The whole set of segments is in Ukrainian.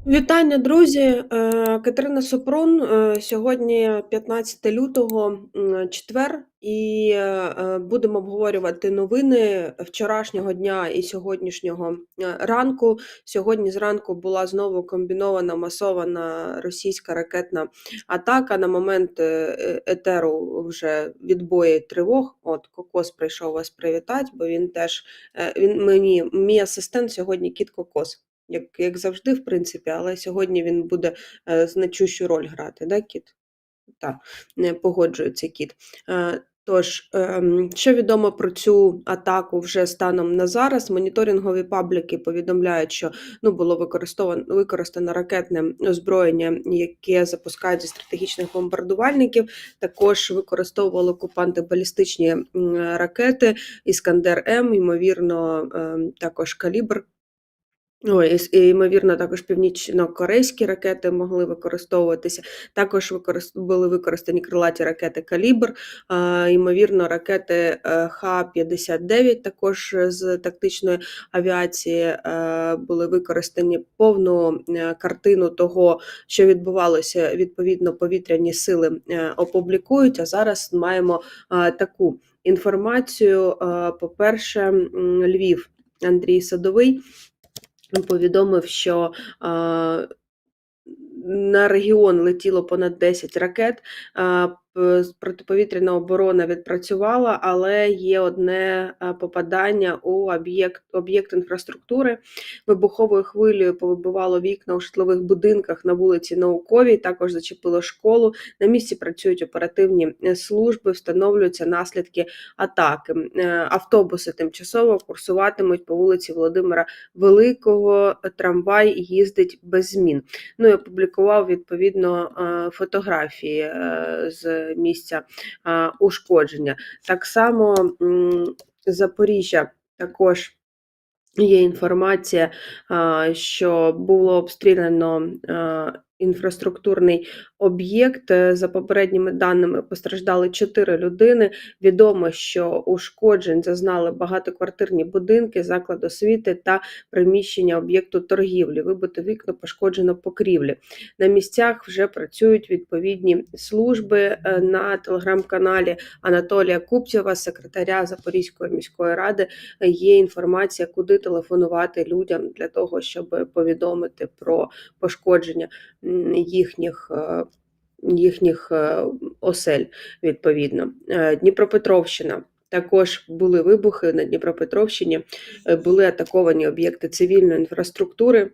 Вітання, друзі! Катерина Супрун. Сьогодні 15 лютого, четвер, і будемо обговорювати новини вчорашнього дня і сьогоднішнього ранку. Сьогодні зранку була знову комбінована масована російська ракетна атака. На момент етеру вже відбої тривог. От Кокос прийшов вас привітати, бо він теж мій асистент сьогодні кіт Кокос. Як завжди, в принципі, але сьогодні він буде значущу роль грати, да, кіт? Так, не погоджується кіт. Тож, що відомо про цю атаку вже станом на зараз? Моніторингові пабліки повідомляють, що було використано ракетне озброєння, яке запускають зі стратегічних бомбардувальників. Також використовували окупанти балістичні ракети, Іскандер-М, ймовірно, також Калібр. Ймовірно, також північно-корейські ракети могли використовуватися. Також були використані крилаті ракети «Калібр», ймовірно, ракети Х-59 також з тактичної авіації були використані. Повну картину того, що відбувалося, відповідно, повітряні сили опублікують, а зараз маємо таку інформацію. По-перше, Львів, Андрій Садовий повідомив, що на регіон летіло понад 10 ракет, протиповітряна оборона відпрацювала, але є одне попадання у об'єкт інфраструктури. Вибуховою хвилею повибивало вікна у житлових будинках на вулиці Науковій, також зачепило школу. На місці працюють оперативні служби, встановлюються наслідки атаки. Автобуси тимчасово курсуватимуть по вулиці Володимира Великого, трамвай їздить без змін. І опублікував, відповідно, фотографії з місця ушкодження. Так само Запоріжжя також є інформація, що було обстріляно інфраструктурний об'єкт. За попередніми даними постраждали 4 людини. Відомо, що ушкоджень зазнали багатоквартирні будинки, заклад освіти та приміщення об'єкту торгівлі. Вибито вікна, пошкоджено покрівлі. На місцях вже працюють відповідні служби. На телеграм-каналі Анатолія Купцєва, секретаря Запорізької міської ради, є інформація, куди телефонувати людям для того, щоб повідомити про пошкодження їхніх осель, відповідно. Дніпропетровщина. Також були вибухи на Дніпропетровщині, були атаковані об'єкти цивільної інфраструктури.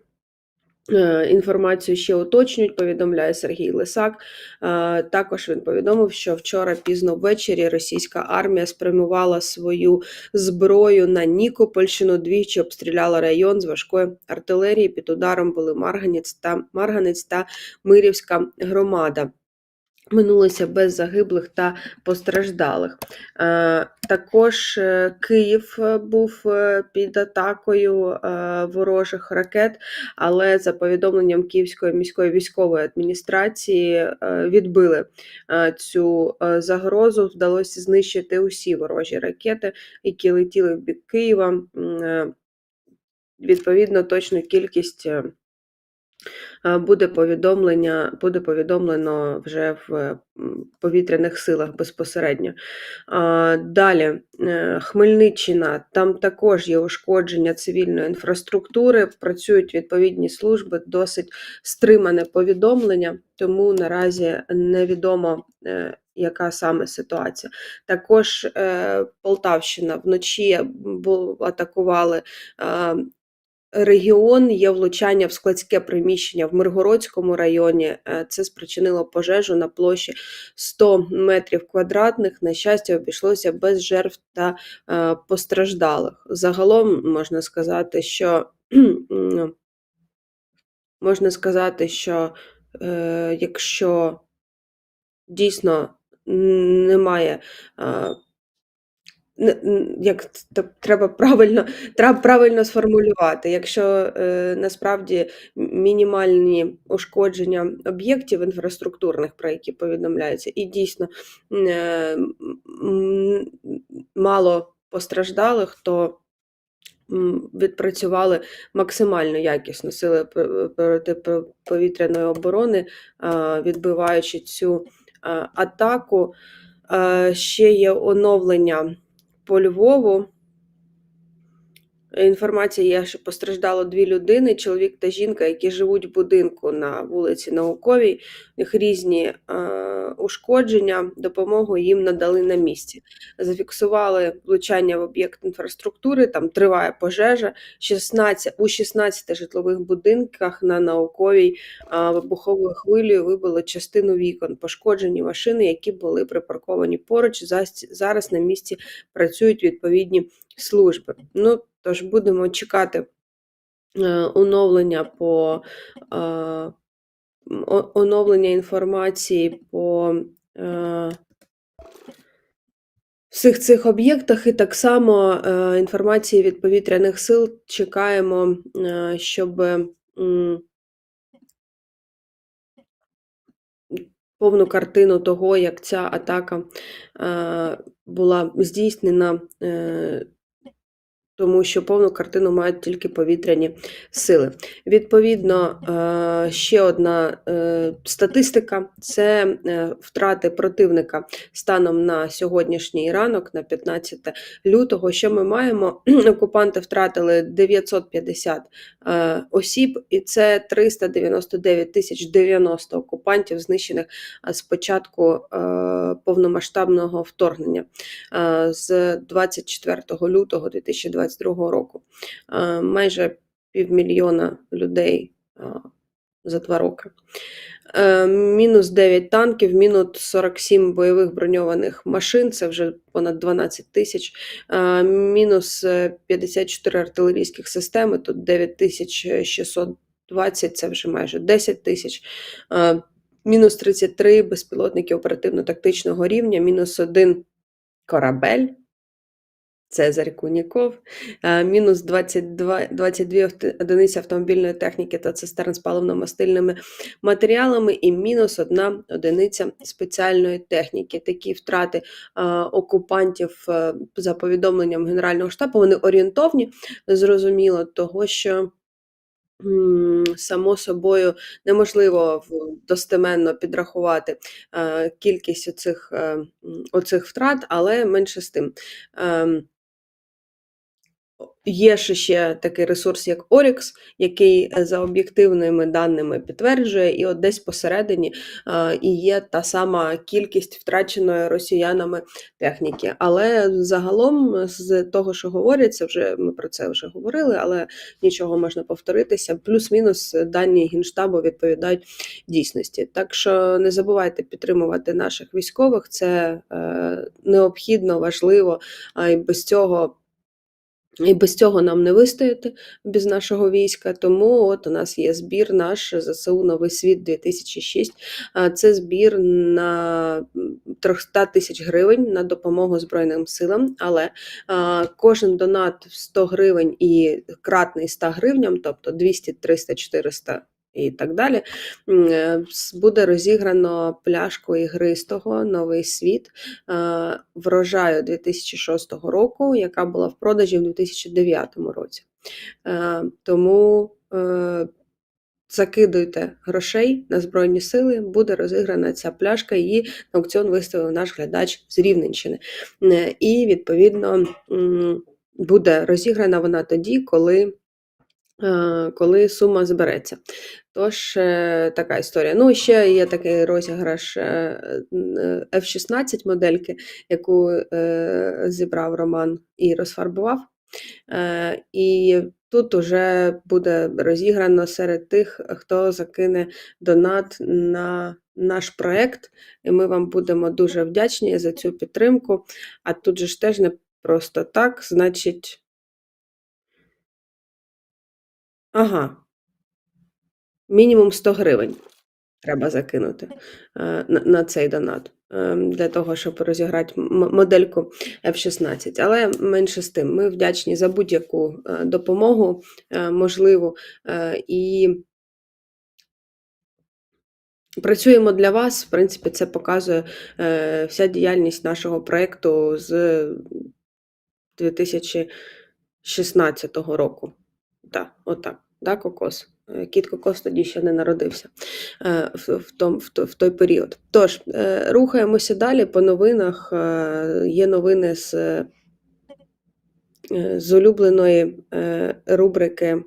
Інформацію ще уточнюють, повідомляє Сергій Лисак. Також він повідомив, що вчора пізно ввечері російська армія спрямувала свою зброю на Нікопольщину, двічі обстріляла район з важкої артилерії. Під ударом були Марганець та Мирівська громада. Минулося без загиблих та постраждалих. Також Київ був під атакою ворожих ракет, але за повідомленням Київської міської військової адміністрації відбили цю загрозу. Вдалося знищити усі ворожі ракети, які летіли в бік Києва. Відповідно, точну кількість буде повідомлено вже в повітряних силах безпосередньо. Далі, Хмельниччина, там також є ушкодження цивільної інфраструктури, працюють відповідні служби, досить стримане повідомлення, тому наразі невідомо, яка саме ситуація. Також Полтавщина, вночі атакували регіон, є влучання в складське приміщення в Миргородському районі. Це спричинило пожежу на площі 100 метрів квадратних. На щастя, обійшлося без жертв та постраждалих. Загалом можна сказати, що якщо дійсно немає треба правильно сформулювати. Якщо насправді мінімальні ушкодження об'єктів інфраструктурних, про які повідомляється, і дійсно мало постраждалих, то відпрацювали максимально якісно сили протиповітряної оборони, відбиваючи цю атаку. Ще є оновлення по Львову. Інформація є, що постраждало 2 людини, чоловік та жінка, які живуть в будинку на вулиці Науковій. У них різні ушкодження, допомогу їм надали на місці. Зафіксували влучання в об'єкт інфраструктури, там триває пожежа. У 16 житлових будинках на Науковій вибуховою хвилею вибило частину вікон. Пошкоджені машини, які були припарковані поруч. Зараз на місці працюють відповідні служби. Тож будемо чекати оновлення інформації по всіх цих об'єктах, і так само інформації від повітряних сил чекаємо, щоб повну картину того, як ця атака була здійснена, тому що повну картину мають тільки повітряні сили. Відповідно, ще одна статистика – це втрати противника станом на сьогоднішній ранок, на 15 лютого. Що ми маємо? Окупанти втратили 950 осіб, і це 399 090 окупантів, знищених з початку повномасштабного вторгнення, з 24 лютого 2022 року. Майже 500 000 людей за 2 роки. Мінус 9 танків, мінус 47 бойових броньованих машин, це вже понад 12 000, мінус 54 артилерійських системи, тут 9620, це вже майже 10 000, мінус 33 безпілотники оперативно-тактичного рівня, мінус 1 корабель, Цезарь Куніков, мінус 22 одиниці автомобільної техніки та цистерн з паливно-мастильними матеріалами і мінус 1 одиниця спеціальної техніки. Такі втрати окупантів за повідомленням Генерального штабу, вони орієнтовні, зрозуміло, того, що само собою неможливо достеменно підрахувати кількість оцих втрат, але менше з тим. Є ще такий ресурс, як Орікс, який за об'єктивними даними підтверджує, і от десь посередині і є та сама кількість втраченої росіянами техніки. Але загалом з того, що говориться, ми про це вже говорили, але нічого, можна повторитися, плюс-мінус дані Генштабу відповідають дійсності. Так що не забувайте підтримувати наших військових, це необхідно, важливо, і без цього нам не вистояти, без нашого війська. Тому от у нас є збір наш ЗСУ «Новий світ 2006». Це збір на 300 000 гривень на допомогу Збройним силам, але кожен донат в 100 гривень і кратний 100 гривням, тобто 200, 300, 400 і так далі, буде розіграно пляшку ігристого «Новий світ» врожаю 2006 року, яка була в продажі в 2009 році. Тому закидуйте грошей на Збройні сили, буде розіграна ця пляшка, її на аукціон виставив наш глядач з Рівненщини. І, відповідно, буде розіграна вона тоді, коли сума збереться. Тож, така історія. Ще є такий розіграш F-16 модельки, яку зібрав Роман і розфарбував. І тут уже буде розіграно серед тих, хто закине донат на наш проєкт, і ми вам будемо дуже вдячні за цю підтримку. А тут же ж теж не просто так, значить... Мінімум 100 гривень треба закинути на цей донат, для того, щоб розіграти модельку F-16. Але менше з тим, ми вдячні за будь-яку допомогу можливу, і працюємо для вас. В принципі, це показує вся діяльність нашого проєкту з 2006 16-го року. Так, отак. Да, Кокос? Кіт Кокос тоді ще не народився в той період. Тож, рухаємося далі по новинах. Є новини з улюбленої рубрики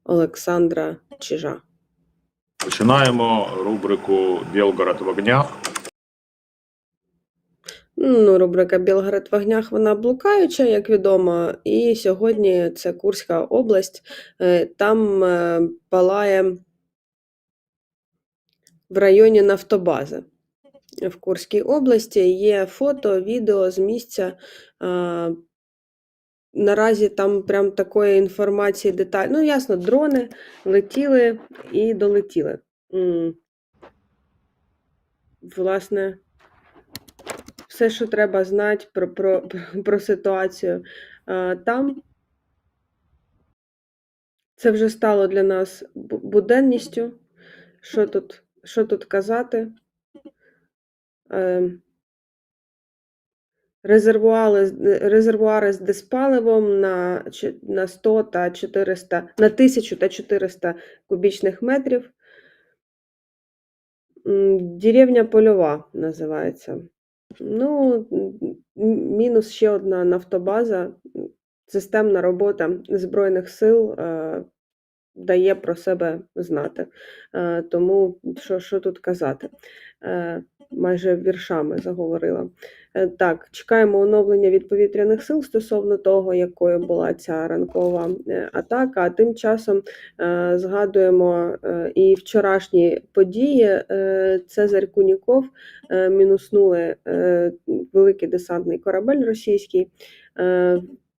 Олександра Чижа. Починаємо рубрику «Білгород в огнях». Ну, рубрика «Білгород в огнях» вона блукаюча, як відомо, і сьогодні це Курська область. Там палає в районі Нафтобази. В Курській області є фото, відео з місця. Наразі там прям такої інформації детально. Ну, ясно, дрони летіли і долетіли. Власне, все, що треба знати про ситуацію там. Це вже стало для нас буденністю. Що тут казати? Резервуари з диспаливом на 100 та 400, на 1000 та 400 кубічних метрів. Деревня Польова називається. Ну, мінус ще одна нафтобаза. Системна робота Збройних сил дає про себе знати. Тому, що тут казати? Майже віршами заговорила. Так, чекаємо оновлення від повітряних сил стосовно того, якою була ця ранкова атака. А тим часом згадуємо і вчорашні події. Цезарь Куніков мінуснули великий десантний корабель російський,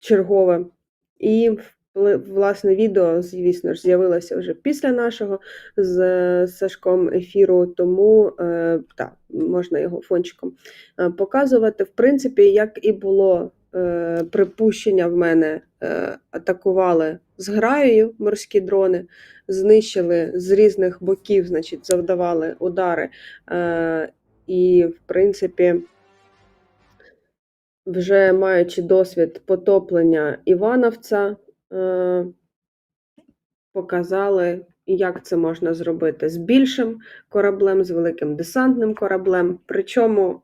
чергове. І власне, відео, звісно ж, з'явилося вже після нашого з Сашком ефіру, тому так, можна його фончиком показувати. В принципі, як і було припущення в мене, атакували зграєю морські дрони, знищили з різних боків, значить, завдавали удари. І, в принципі, вже маючи досвід потоплення Івановця, показали, як це можна зробити з більшим кораблем, з великим десантним кораблем. Причому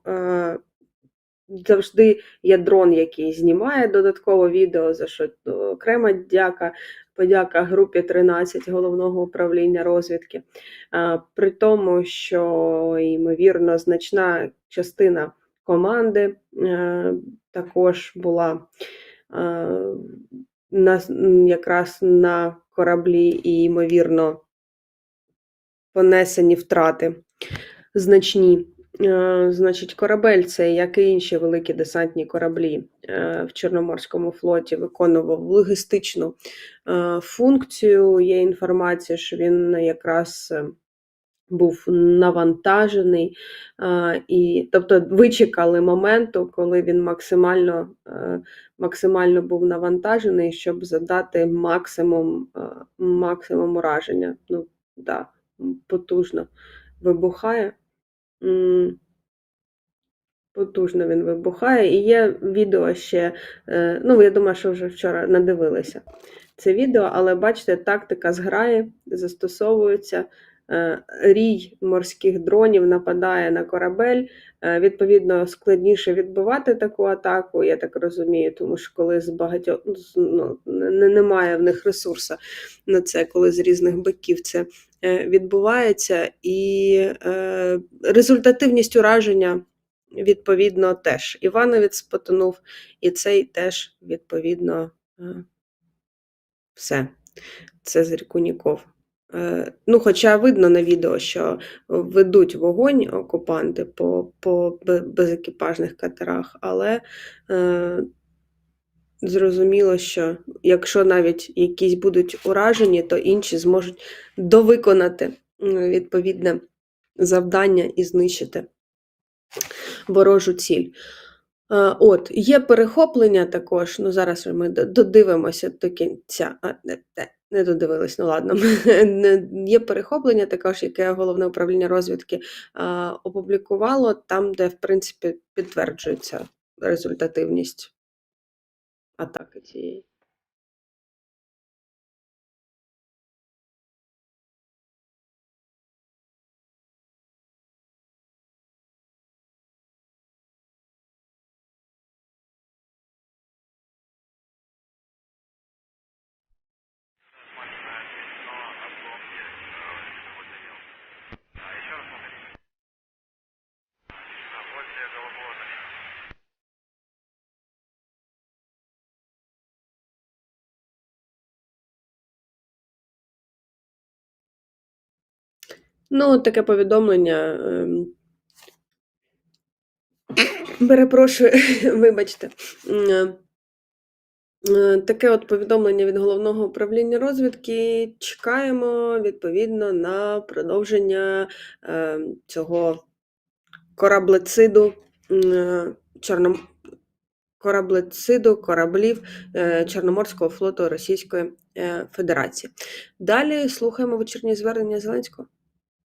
завжди є дрон, який знімає додатково відео, за що окрема подяка групі 13 Головного управління розвідки. При тому, що, ймовірно, значна частина команди також була якраз на кораблі і, ймовірно, понесені втрати значні. Значить, корабель цей, як і інші великі десантні кораблі в Чорноморському флоті, виконував логістичну функцію. Є інформація, що він якраз був навантажений, тобто вичекали моменту, коли він максимально був навантажений, щоб задати максимум ураження. Ну, да, потужно вибухає. Потужно він вибухає. І є відео ще, ну, я думаю, що вже вчора надивилися це відео, але бачите, тактика зграї застосовується. Рій морських дронів нападає на корабель, відповідно, складніше відбивати таку атаку, я так розумію, тому що коли з багатьох, немає в них ресурсу на це, коли з різних боків це відбувається, і результативність ураження, відповідно, теж. Івановець потонув, і цей теж, відповідно, все. Цезарь Куніков. Ну, хоча видно на відео, що ведуть вогонь окупанти по безекіпажних катерах, але зрозуміло, що якщо навіть якісь будуть уражені, то інші зможуть довиконати відповідне завдання і знищити ворожу ціль. От, є перехоплення також, ну зараз ми додивимося до кінця, не додивились, ну ладно. Є перехоплення також, яке Головне управління розвідки опублікувало, там, де, в принципі, підтверджується результативність атаки цієї. Ну, таке повідомлення, перепрошую, вибачте. Таке от повідомлення від Головного управління розвідки. Чекаємо відповідно на продовження цього кораблециду, кораблів Чорноморського флоту Російської Федерації. Далі слухаємо вечірнє звернення Зеленського.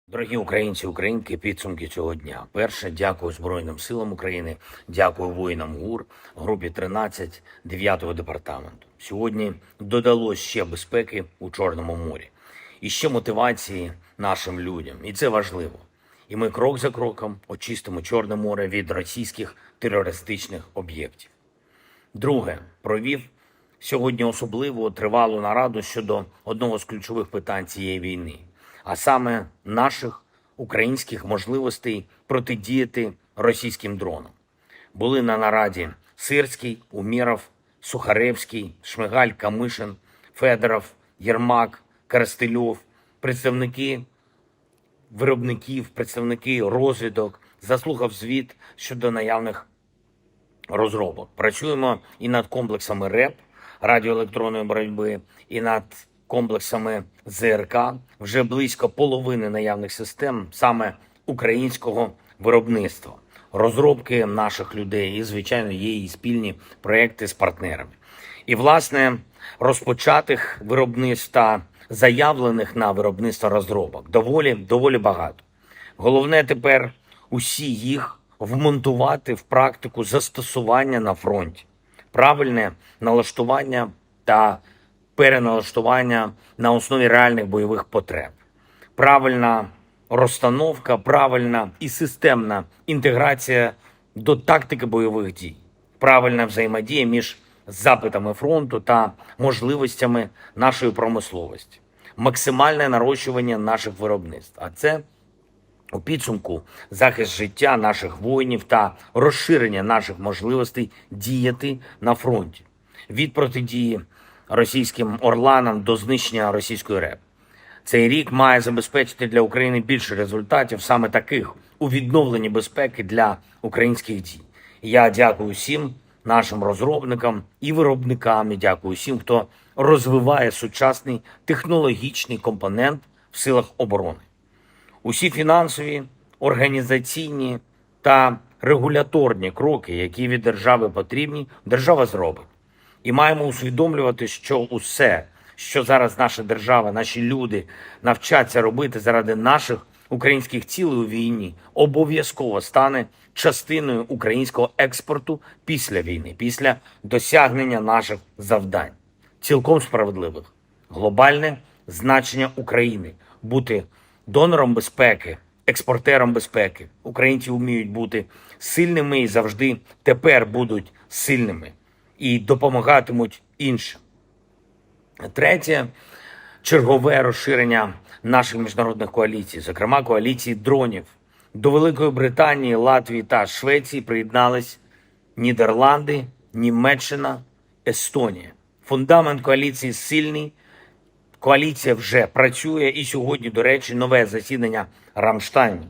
Дорогі українці, українки, підсумки цього дня. Перше, дякую Збройним силам України, дякую воїнам ГУР, групі 13, 9-го департаменту. Сьогодні додалось ще безпеки у Чорному морі. І ще мотивації нашим людям. І це важливо. І ми крок за кроком очистимо Чорне море від російських терористичних об'єктів. Друге, провів сьогодні особливу тривалу нараду щодо одного з ключових питань цієї війни, а саме наших українських можливостей протидіяти російським дронам. Були на нараді Сирський, Умєров, Сухаревський, Шмигаль, Камишин, Федоров, Єрмак, Коростельов, представники виробників, представники розвідок, заслухав звіт щодо наявних розробок. Працюємо і над комплексами РЕП, радіоелектронної боротьби, і над комплексами ЗРК. Вже близько половини наявних систем саме українського виробництва. Розробки наших людей і, звичайно, є і спільні проекти з партнерами. І, власне, розпочатих виробництв та заявлених на виробництво розробок доволі багато. Головне тепер усі їх вмонтувати в практику застосування на фронті. Правильне налаштування та переналаштування на основі реальних бойових потреб. Правильна розстановка, правильна і системна інтеграція до тактики бойових дій. Правильна взаємодія між запитами фронту та можливостями нашої промисловості. Максимальне нарощування наших виробництв. А це у підсумку захист життя наших воїнів та розширення наших можливостей діяти на фронті. Від протидії російським орланам до знищення російської РЕП. Цей рік має забезпечити для України більше результатів, саме таких у відновленні безпеки для українських дій. Я дякую всім нашим розробникам і виробникам, і дякую всім, хто розвиває сучасний технологічний компонент в силах оборони. Усі фінансові, організаційні та регуляторні кроки, які від держави потрібні, держава зробить. І маємо усвідомлювати, що усе, що зараз наша держава, наші люди навчаться робити заради наших українських цілей у війні, обов'язково стане частиною українського експорту після війни, після досягнення наших завдань. Цілком справедливих. Глобальне значення України – бути донором безпеки, експортером безпеки. Українці вміють бути сильними і завжди тепер будуть сильними. І допомагатимуть іншим. Третє – чергове розширення наших міжнародних коаліцій, зокрема коаліції дронів. До Великої Британії, Латвії та Швеції приєднались Нідерланди, Німеччина, Естонія. Фундамент коаліції сильний, коаліція вже працює і сьогодні, до речі, нове засідання Рамштайну.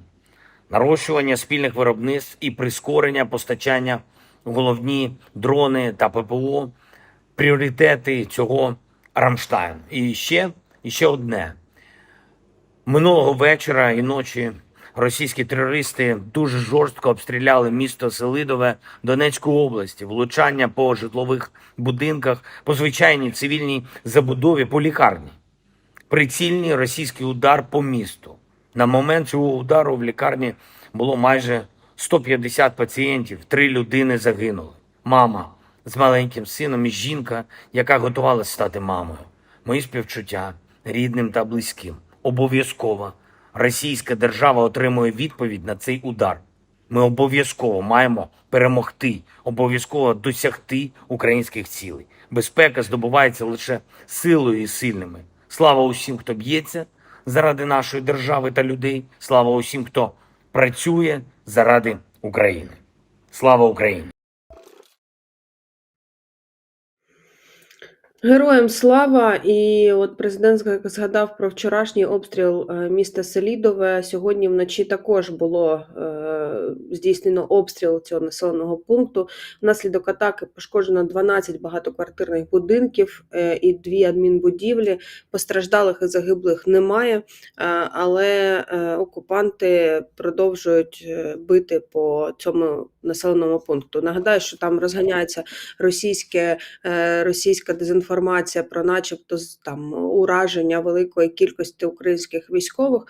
Нарощування спільних виробництв і прискорення постачання головні дрони та ППО – пріоритети цього Рамштайну. І ще одне. Минулого вечора і ночі російські терористи дуже жорстко обстріляли місто Селидове Донецької області. Влучання по житлових будинках, по звичайній цивільній забудові, по лікарні. Прицільний російський удар по місту. На момент цього удару в лікарні було майже 150 пацієнтів, 3 людини загинули. Мама з маленьким сином і жінка, яка готувалася стати мамою. Мої співчуття рідним та близьким. Обов'язково російська держава отримує відповідь на цей удар. Ми обов'язково маємо перемогти, обов'язково досягти українських цілей. Безпека здобувається лише силою і сильними. Слава усім, хто б'ється заради нашої держави та людей. Слава усім, хто працює заради України. Слава Україні! Героям слава! І от президент згадав про вчорашній обстріл міста Селідове. Сьогодні вночі також було здійснено обстріл цього населеного пункту. Внаслідок атаки пошкоджено 12 багатоквартирних будинків і 2 адмінбудівлі. Постраждалих і загиблих немає, але окупанти продовжують бити по цьому населеному пункту. Нагадаю, що там розганяється російська дезінформація про начебто там ураження великої кількості українських військових.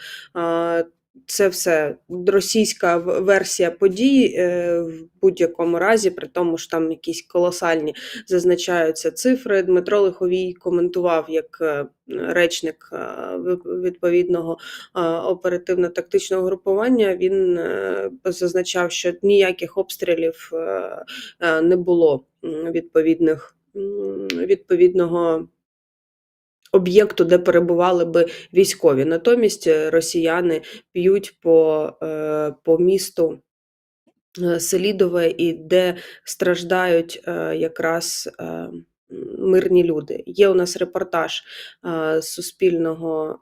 Це все російська версія подій в будь-якому разі, при тому що там якісь колосальні зазначаються цифри. Дмитро Лиховій коментував як речник відповідного оперативно-тактичного групування. Він зазначав, що ніяких обстрілів не було відповідного об'єкту, де перебували би військові. Натомість росіяни б'ють по місту Селідове, і де страждають якраз мирні люди. Є у нас репортаж Суспільного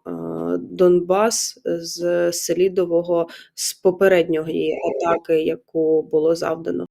Донбас з Селідового, з попередньої атаки, яку було завдано.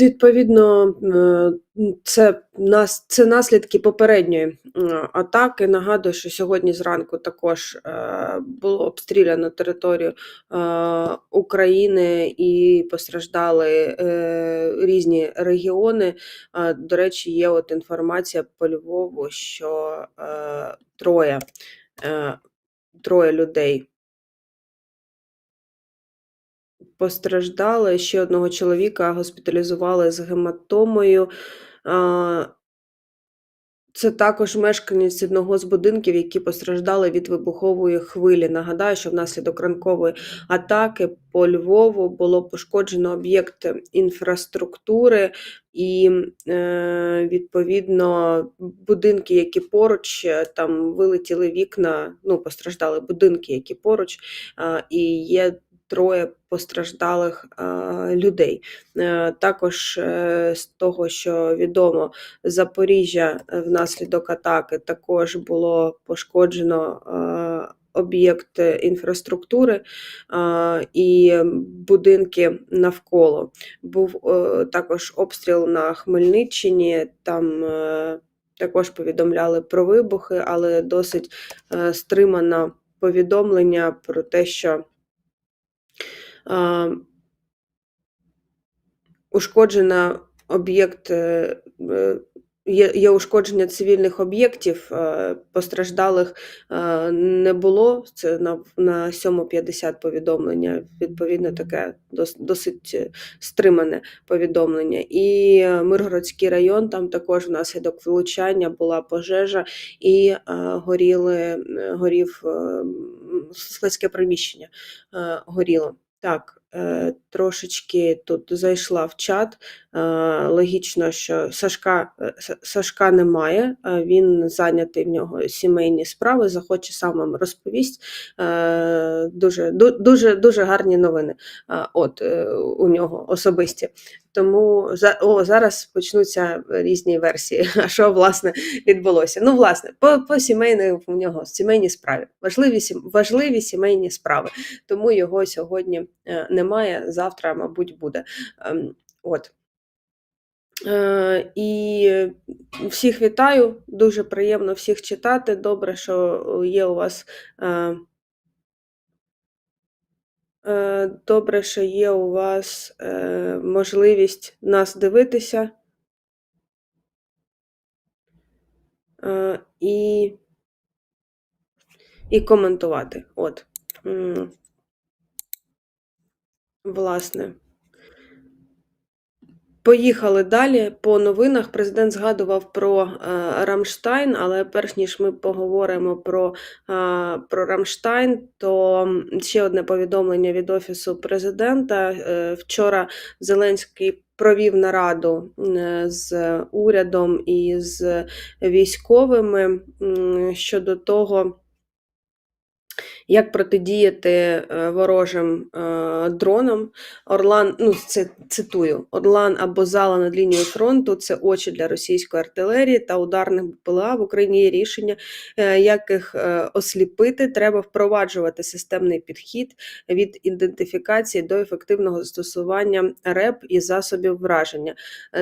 Відповідно, це наслідки попередньої атаки. Нагадую, що сьогодні зранку також було обстріляно територію України і постраждали різні регіони. До речі, є от інформація по Львову, що троє людей постраждали. Ще одного чоловіка госпіталізували з гематомою. Це також мешканець одного з будинків, які постраждали від вибухової хвилі. Нагадаю, що внаслідок ранкової атаки по Львову було пошкоджено об'єкт інфраструктури і, відповідно, будинки, які поруч, там вилетіли вікна, постраждали будинки, які поруч, і є 3 постраждалих людей. Також з того, що відомо, Запоріжжя внаслідок атаки також було пошкоджено об'єкт інфраструктури і будинки навколо. Був також обстріл на Хмельниччині, там також повідомляли про вибухи, але досить стримано повідомлення про те, що ушкоджено об'єкт є ушкодження цивільних об'єктів, постраждалих не було. Це на 7:50 повідомлення. Відповідно, таке досить стримане повідомлення. І Миргородський район, там також внаслідок влучання була пожежа і горів складське приміщення горіло. Так, трошечки тут зайшла в чат. Логічно, що Сашка немає, він зайнятий, в нього сімейні справи, захоче сам вам розповість. Дуже гарні новини у нього особисті. Тому зараз почнуться різні версії, а що, власне, відбулося. Ну, власне, по сімейних у нього сімейні справи, важливі сімейні справи, тому його сьогодні немає, завтра, мабуть, буде. І всіх вітаю, дуже приємно всіх читати, добре, що є у вас можливість нас дивитися і коментувати. Власне. Поїхали далі. По новинах президент згадував про Рамштайн, але перш ніж ми поговоримо про Рамштайн, то ще одне повідомлення від Офісу президента. Вчора Зеленський провів нараду з урядом і з військовими щодо того, як протидіяти ворожим дронам. Орлан, це цитую, Орлан або зала над лінією фронту – це очі для російської артилерії та ударних БПЛА. В Україні є рішення, як їх осліпити. Треба впроваджувати системний підхід від ідентифікації до ефективного застосування РЕП і засобів враження.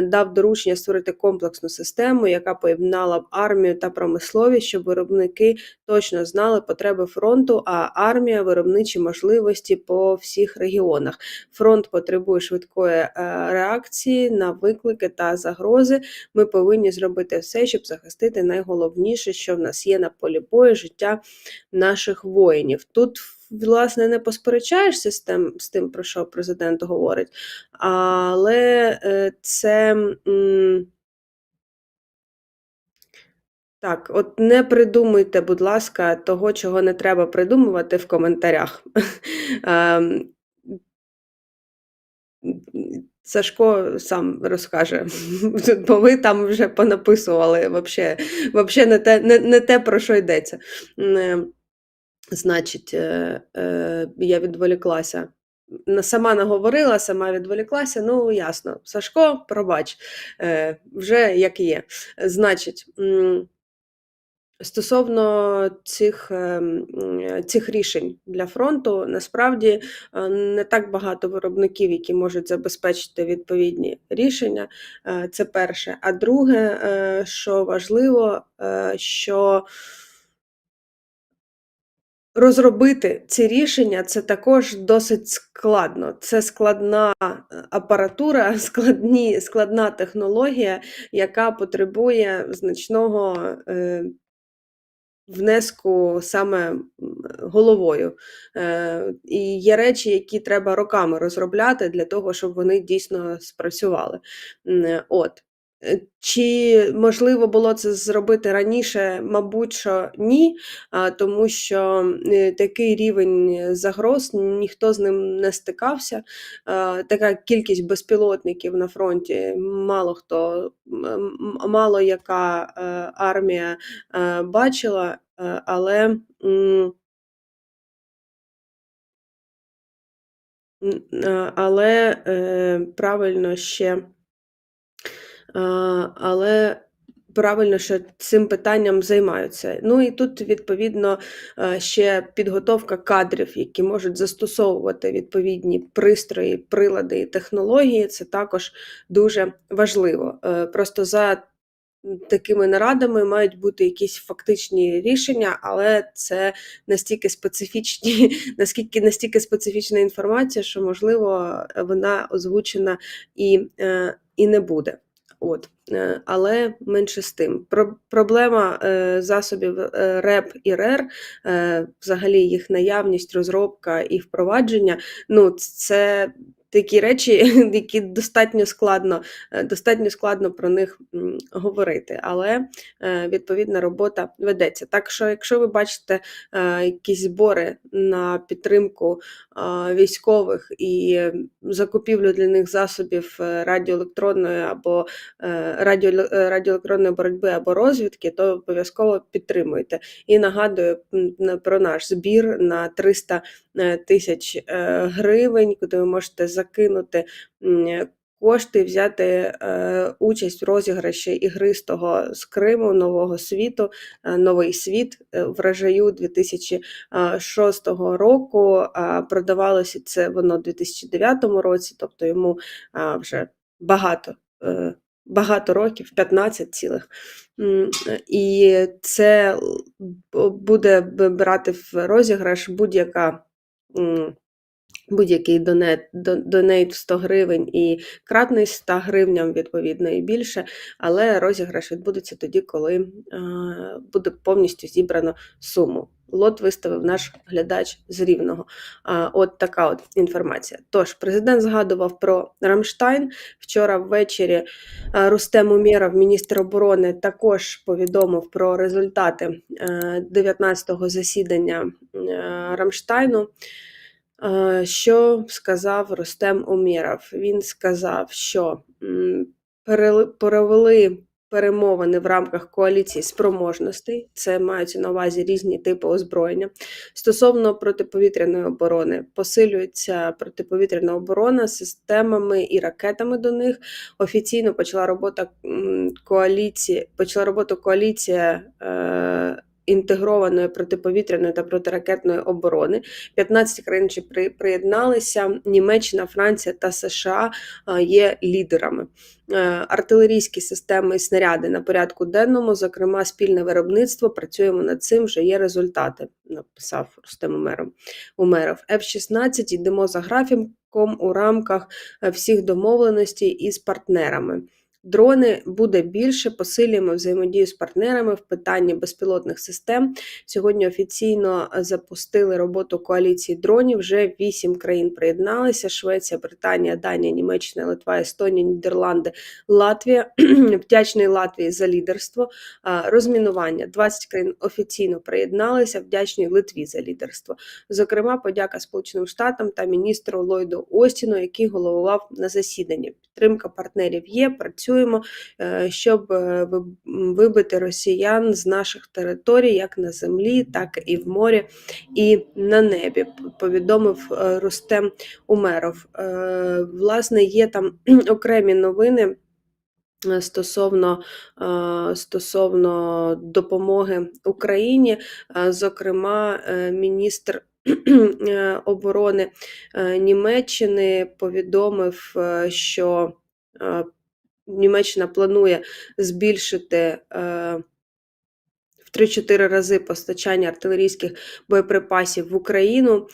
Дав доручення створити комплексну систему, яка поєднала б армію та промисловість, щоб виробники точно знали потреби фронту, а армія – виробничі можливості по всіх регіонах. Фронт потребує швидкої реакції на виклики та загрози. Ми повинні зробити все, щоб захистити найголовніше, що в нас є на полі бою – життя наших воїнів. Тут, власне, не посперечаєшся з тим, про що президент говорить, але це... Так, от не придумуйте, будь ласка, того, чого не треба придумувати в коментарях. Сашко сам розкаже, бо ви там вже понаписували, вообще не те, про що йдеться. Значить, я відволіклася. Сама наговорила, сама відволіклася, ну, ясно. Сашко, пробач, вже як є. Значить, стосовно цих рішень для фронту, насправді не так багато виробників, які можуть забезпечити відповідні рішення, це перше. А друге, що важливо, що розробити ці рішення – це також досить складно. Це складна апаратура, складна технологія, яка потребує значного внеску саме головою. І є речі, які треба роками розробляти для того, щоб вони дійсно спрацювали. Чи можливо було це зробити раніше? Мабуть, що ні, тому що такий рівень загроз, ніхто з ним не стикався. Така кількість безпілотників на фронті мало яка армія бачила, але правильно що цим питанням займаються. Ну і тут, відповідно, ще підготовка кадрів, які можуть застосовувати відповідні пристрої, прилади і технології, це також дуже важливо. Просто за такими нарадами мають бути якісь фактичні рішення, але це настільки специфічна інформація, що, можливо, вона озвучена і не буде. Але менше з тим. Проблема засобів РЕП і РЕР, взагалі їх наявність, розробка і впровадження, це такі речі, які достатньо складно про них говорити, але відповідна робота ведеться. Так що, якщо ви бачите якісь збори на підтримку військових і закупівлю для них засобів радіоелектронної або радіоелектронної боротьби або розвідки, то обов'язково підтримуйте. І нагадую про наш збір на 300 тисяч гривень, куди ви можете закинути кошти, взяти участь в розіграші ігристого з Криму, Нового світу, Новий світ врожаю 2006 року. Продавалося це воно у 2009 році, тобто йому вже багато років, 15 цілих. І це буде брати в розіграш будь-який донейт в 100 гривень і кратний 100 гривням, відповідно, і більше, але розіграш відбудеться тоді, коли буде повністю зібрано суму. Лот виставив наш глядач з Рівного. От така інформація. Тож, президент згадував про Рамштайн. Вчора ввечері Рустем Умєров, міністр оборони, також повідомив про результати 19-го засідання Рамштайну. Що сказав Рустем Умєров? Він сказав, що перевели перемовини в рамках коаліції спроможностей, це маються на увазі різні типи озброєння. Стосовно протиповітряної оборони, посилюється протиповітряна оборона системами і ракетами до них. Офіційно почала роботу коаліція інтегрованої протиповітряної та протиракетної оборони. 15 країн приєдналися, Німеччина, Франція та США є лідерами. Артилерійські системи і снаряди на порядку денному, зокрема спільне виробництво, працюємо над цим, вже є результати, написав Рустем Умєров. F-16 йдемо за графіком у рамках всіх домовленостей із партнерами. Дрони буде більше, посилюємо взаємодію з партнерами в питанні безпілотних систем. Сьогодні офіційно запустили роботу коаліції дронів, вже 8 країн приєдналися: Швеція, Британія, Данія, Німеччина, Литва, Естонія, Нідерланди, Латвія. Вдячний Латвії за лідерство. Розмінування. 20 країн офіційно приєдналися, вдячний Литві за лідерство. Зокрема, подяка Сполученим Штатам та міністру Ллойду Остіну, який головував на засіданні. Підтримка партнерів є, працюємо, щоб вибити росіян з наших територій, як на землі, так і в морі, і на небі, повідомив Рустем Умєров. Власне, є там окремі новини стосовно допомоги Україні. Зокрема, міністр оборони Німеччини повідомив, що Німеччина планує збільшити в 3-4 рази постачання артилерійських боєприпасів в Україну.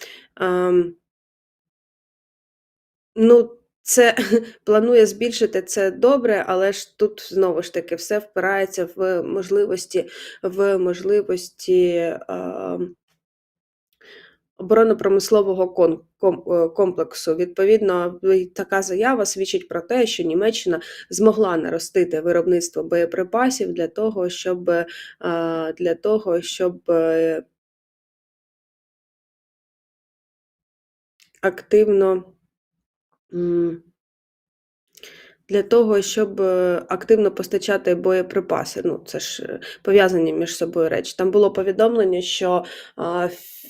Це планує збільшити, це добре, але ж тут знову ж таки все впирається в можливості оборонно-промислового комплексу. Відповідно, така заява свідчить про те, що Німеччина змогла наростити виробництво боєприпасів для того, щоб активно постачати боєприпаси. Це ж пов'язані між собою речі. Там було повідомлення, що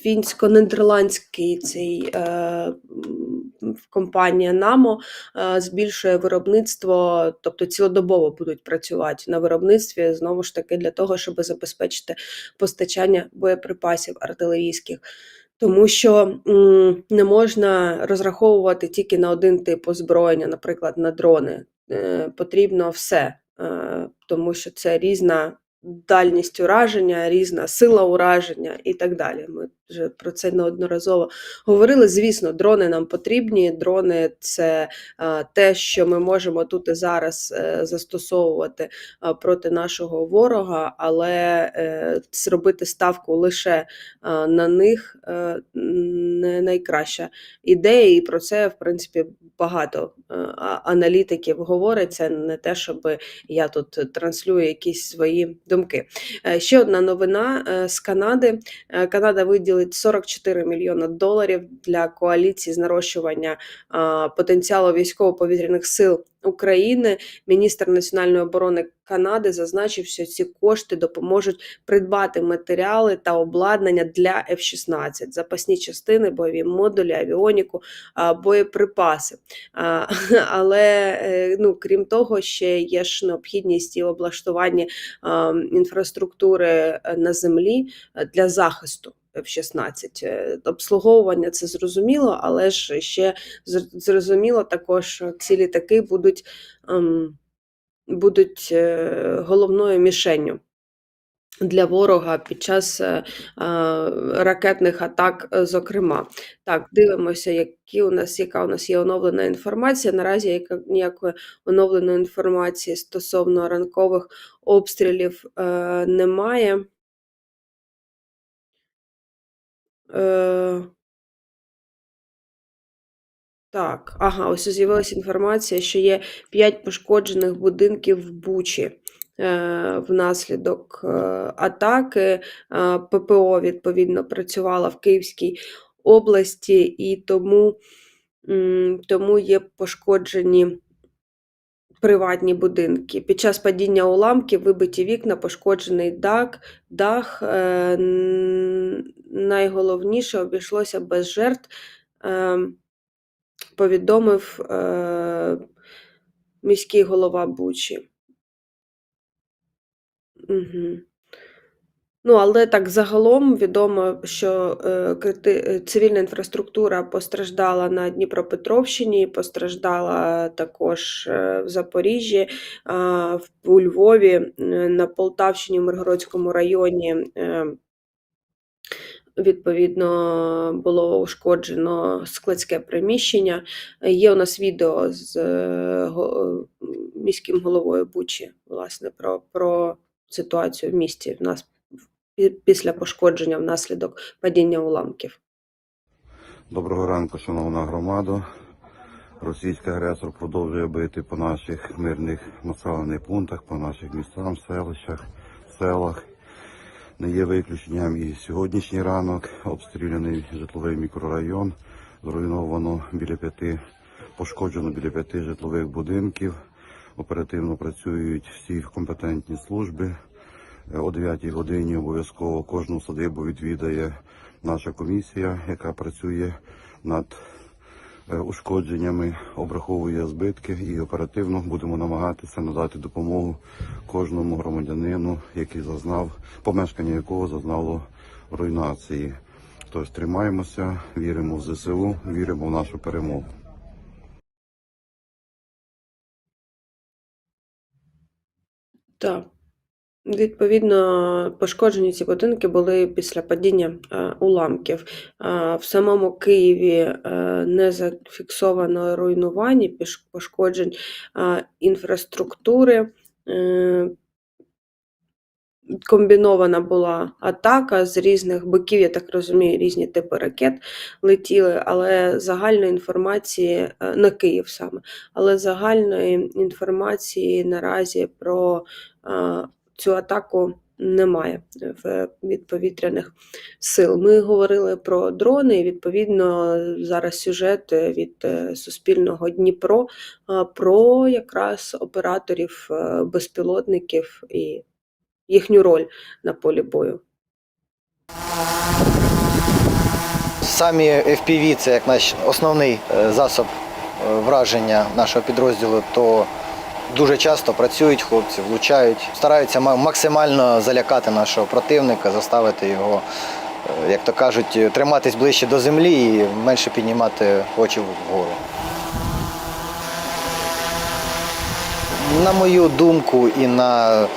фінсько-нідерландський компанія НАМО збільшує виробництво, тобто цілодобово будуть працювати на виробництві, знову ж таки, для того, щоб забезпечити постачання боєприпасів артилерійських. Тому що не можна розраховувати тільки на один тип озброєння, наприклад, на дрони. Потрібно все, тому що це різна дальність ураження, різна сила ураження і так далі. Ми вже про це неодноразово говорили. Звісно, дрони нам потрібні. Дрони – це те, що ми можемо тут і зараз застосовувати проти нашого ворога, але зробити ставку лише на них не найкраща ідея, і про це, в принципі, багато аналітиків говорить. Це не те, щоб я тут транслюю якісь свої думки. Ще одна новина з Канади. Канада виділить $44 мільйони для коаліції з нарощування потенціалу військово-повітряних сил України. Міністр національної оборони Канади зазначив, що ці кошти допоможуть придбати матеріали та обладнання для F-16, запасні частини, бойові модулі, авіоніку, боєприпаси. Але, крім того, ще є ж необхідність і облаштування інфраструктури на землі для захисту F-16. Обслуговування – це зрозуміло, але ж ще зрозуміло також, що ці літаки будуть головною мішенню для ворога під час ракетних атак, зокрема. Так, дивимося, яка у нас є оновлена інформація. Наразі ніякої оновленої інформації стосовно ранкових обстрілів немає. Так, ось з'явилася інформація, що є 5 пошкоджених будинків в Бучі внаслідок атаки. ППО, відповідно, працювала в Київській області, і тому є пошкоджені приватні будинки. Під час падіння уламків вибиті вікна, пошкоджений дах. Найголовніше, обійшлося без жертв, повідомив міський голова Бучі. Угу. Але так загалом відомо, що цивільна інфраструктура постраждала на Дніпропетровщині, постраждала також в Запоріжжі, у Львові, на Полтавщині, в Миргородському районі. Відповідно, було ушкоджено складське приміщення. Є у нас відео з міським головою Бучі, власне, про ситуацію в місті в нас після пошкодження внаслідок падіння уламків. Доброго ранку, шановна громада. Російський агресор продовжує бити по наших мирних населених пунктах, по наших містах, селищах, селах. Не є виключенням і сьогоднішній ранок. Обстріляний житловий мікрорайон, пошкоджено біля 5 житлових будинків. Оперативно працюють всі компетентні служби. О 9 годині обов'язково кожну садибу відвідає наша комісія, яка працює над ушкодженнями, обраховує збитки і оперативно будемо намагатися надати допомогу кожному громадянину, помешкання якого зазнало руйнації. Тож тримаємося, віримо в ЗСУ, віримо в нашу перемогу. Так. Відповідно, пошкоджені ці будинки були після падіння уламків. В самому Києві не зафіксовано руйнувань і пошкоджень інфраструктури. Комбінована була атака з різних боків, я так розумію, різні типи ракет летіли, але загальної інформації, на Київ саме, але загальної інформації наразі про цю атаку немає від повітряних сил. Ми говорили про дрони, і відповідно зараз сюжет від Суспільного Дніпро про якраз операторів безпілотників і їхню роль на полі бою. Самі FPV – це як наш основний засіб враження нашого підрозділу, то дуже часто працюють хлопці, влучають, стараються максимально залякати нашого противника, заставити його, як то кажуть, триматись ближче до землі і менше піднімати очі вгору. На мою думку і на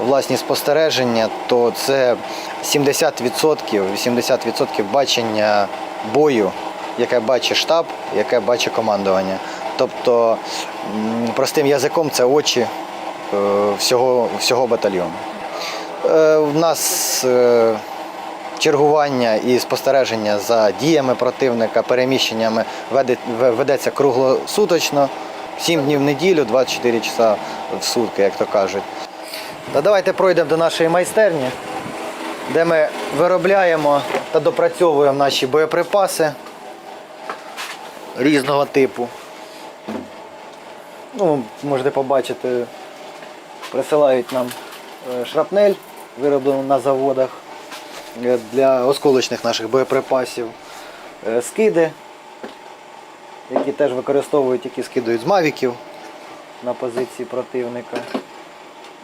власні спостереження, то це 80% бачення бою, яке бачить штаб, яке бачить командування. Тобто, простим язиком, це очі всього батальйону. У нас чергування і спостереження за діями противника, переміщеннями ведеться круглосуточно, 7 днів в неділю, 24 часа в сутки, як то кажуть. Та давайте пройдемо до нашої майстерні, де ми виробляємо та допрацьовуємо наші боєприпаси різного типу. Ну, можете побачити, присилають нам шрапнель, вироблену на заводах для осколочних наших боєприпасів, скиди, які теж використовують, які скидують з мавіків на позиції противника.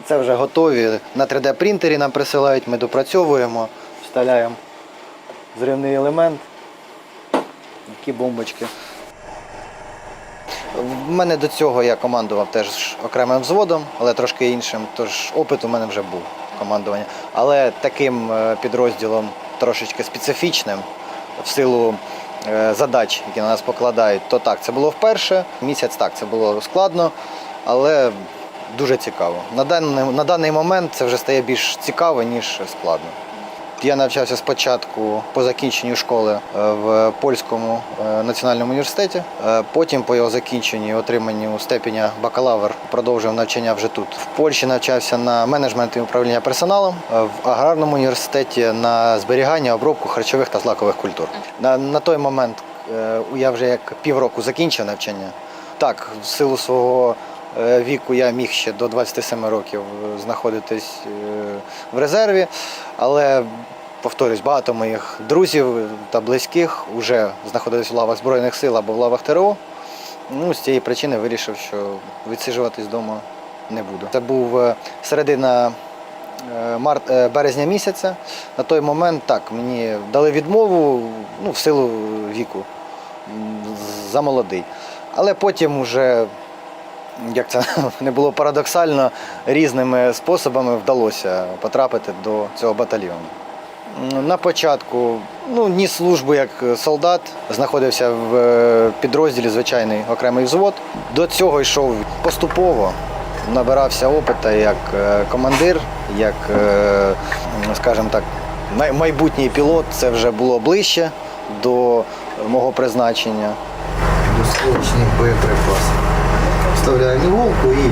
Це вже готові. На 3D-принтері нам присилають, ми допрацьовуємо, вставляємо зривний елемент, такі бомбочки. В мене до цього я командував теж окремим взводом, але трошки іншим, тож опит у мене вже був командування. Але таким підрозділом трошечки специфічним, в силу задач, які на нас покладають, то так, це було вперше. Місяць так, це було складно, але дуже цікаво. На даний момент це вже стає більш цікаво, ніж складно. Я навчався спочатку по закінченню школи в Польському національному університеті. Потім по його закінченню і отриманню степеня бакалавр продовжив навчання вже тут. В Польщі навчався на менеджмент і управління персоналом, в аграрному університеті на зберігання, обробку харчових та злакових культур. На той момент я вже як півроку закінчив навчання. Так, в силу свого віку я міг ще до 27 років знаходитись в резерві, але, повторюсь, багато моїх друзів та близьких вже знаходились в лавах Збройних сил або в лавах ТРО. Ну, з цієї причини вирішив, що відсиджуватись вдома не буду. Це був середина березня місяця. На той момент так, мені дали відмову, ну, в силу віку, замолодий. Але потім уже, як це не було парадоксально, різними способами вдалося потрапити до цього батальйону. На початку ніс службу як солдат, знаходився в підрозділі звичайний окремий взвод. До цього йшов поступово, набирався опиту як командир, як, скажімо так, майбутній пілот. Це вже було ближче до мого призначення. До скорочних боєприпасів. Вставляємо іголку і...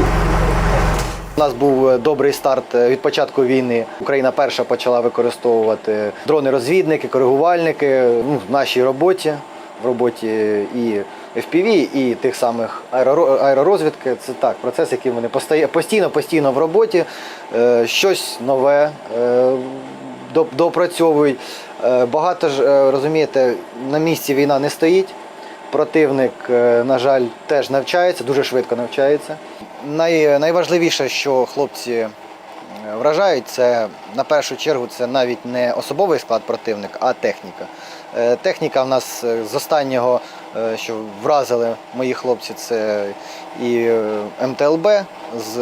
У нас був добрий старт від початку війни. Україна перша почала використовувати дрони-розвідники, коригувальники в нашій роботі, в роботі і FPV, і тих самих аеророзвідки. Це так, процес, який вони постійно в роботі, щось нове допрацьовують. Багато ж, розумієте, на місці війна не стоїть. Противник, на жаль, теж навчається, дуже швидко навчається. Найважливіше, що хлопці вражають, це на першу чергу це навіть не особовий склад противника, а техніка. Техніка в нас з останнього, що вразили мої хлопці, це і МТЛБ з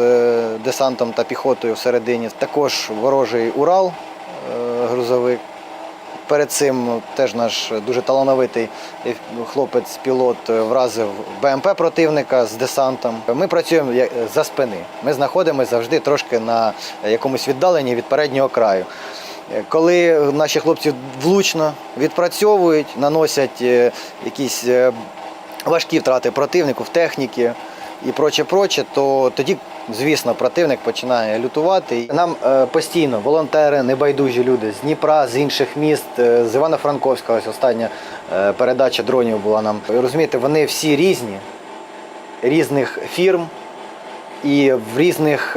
десантом та піхотою всередині, також ворожий Урал грузовик. Перед цим теж наш дуже талановитий хлопець-пілот вразив БМП противника з десантом. Ми працюємо за спини. Ми знаходимося завжди трошки на якомусь віддаленні від переднього краю. Коли наші хлопці влучно відпрацьовують, наносять якісь важкі втрати противнику в техніці і проче, то тоді, звісно, противник починає лютувати. Нам постійно волонтери, небайдужі люди з Дніпра, з інших міст, з Івано-Франковська, ось остання передача дронів була нам. Розумієте, вони всі різні, різних фірм і в різних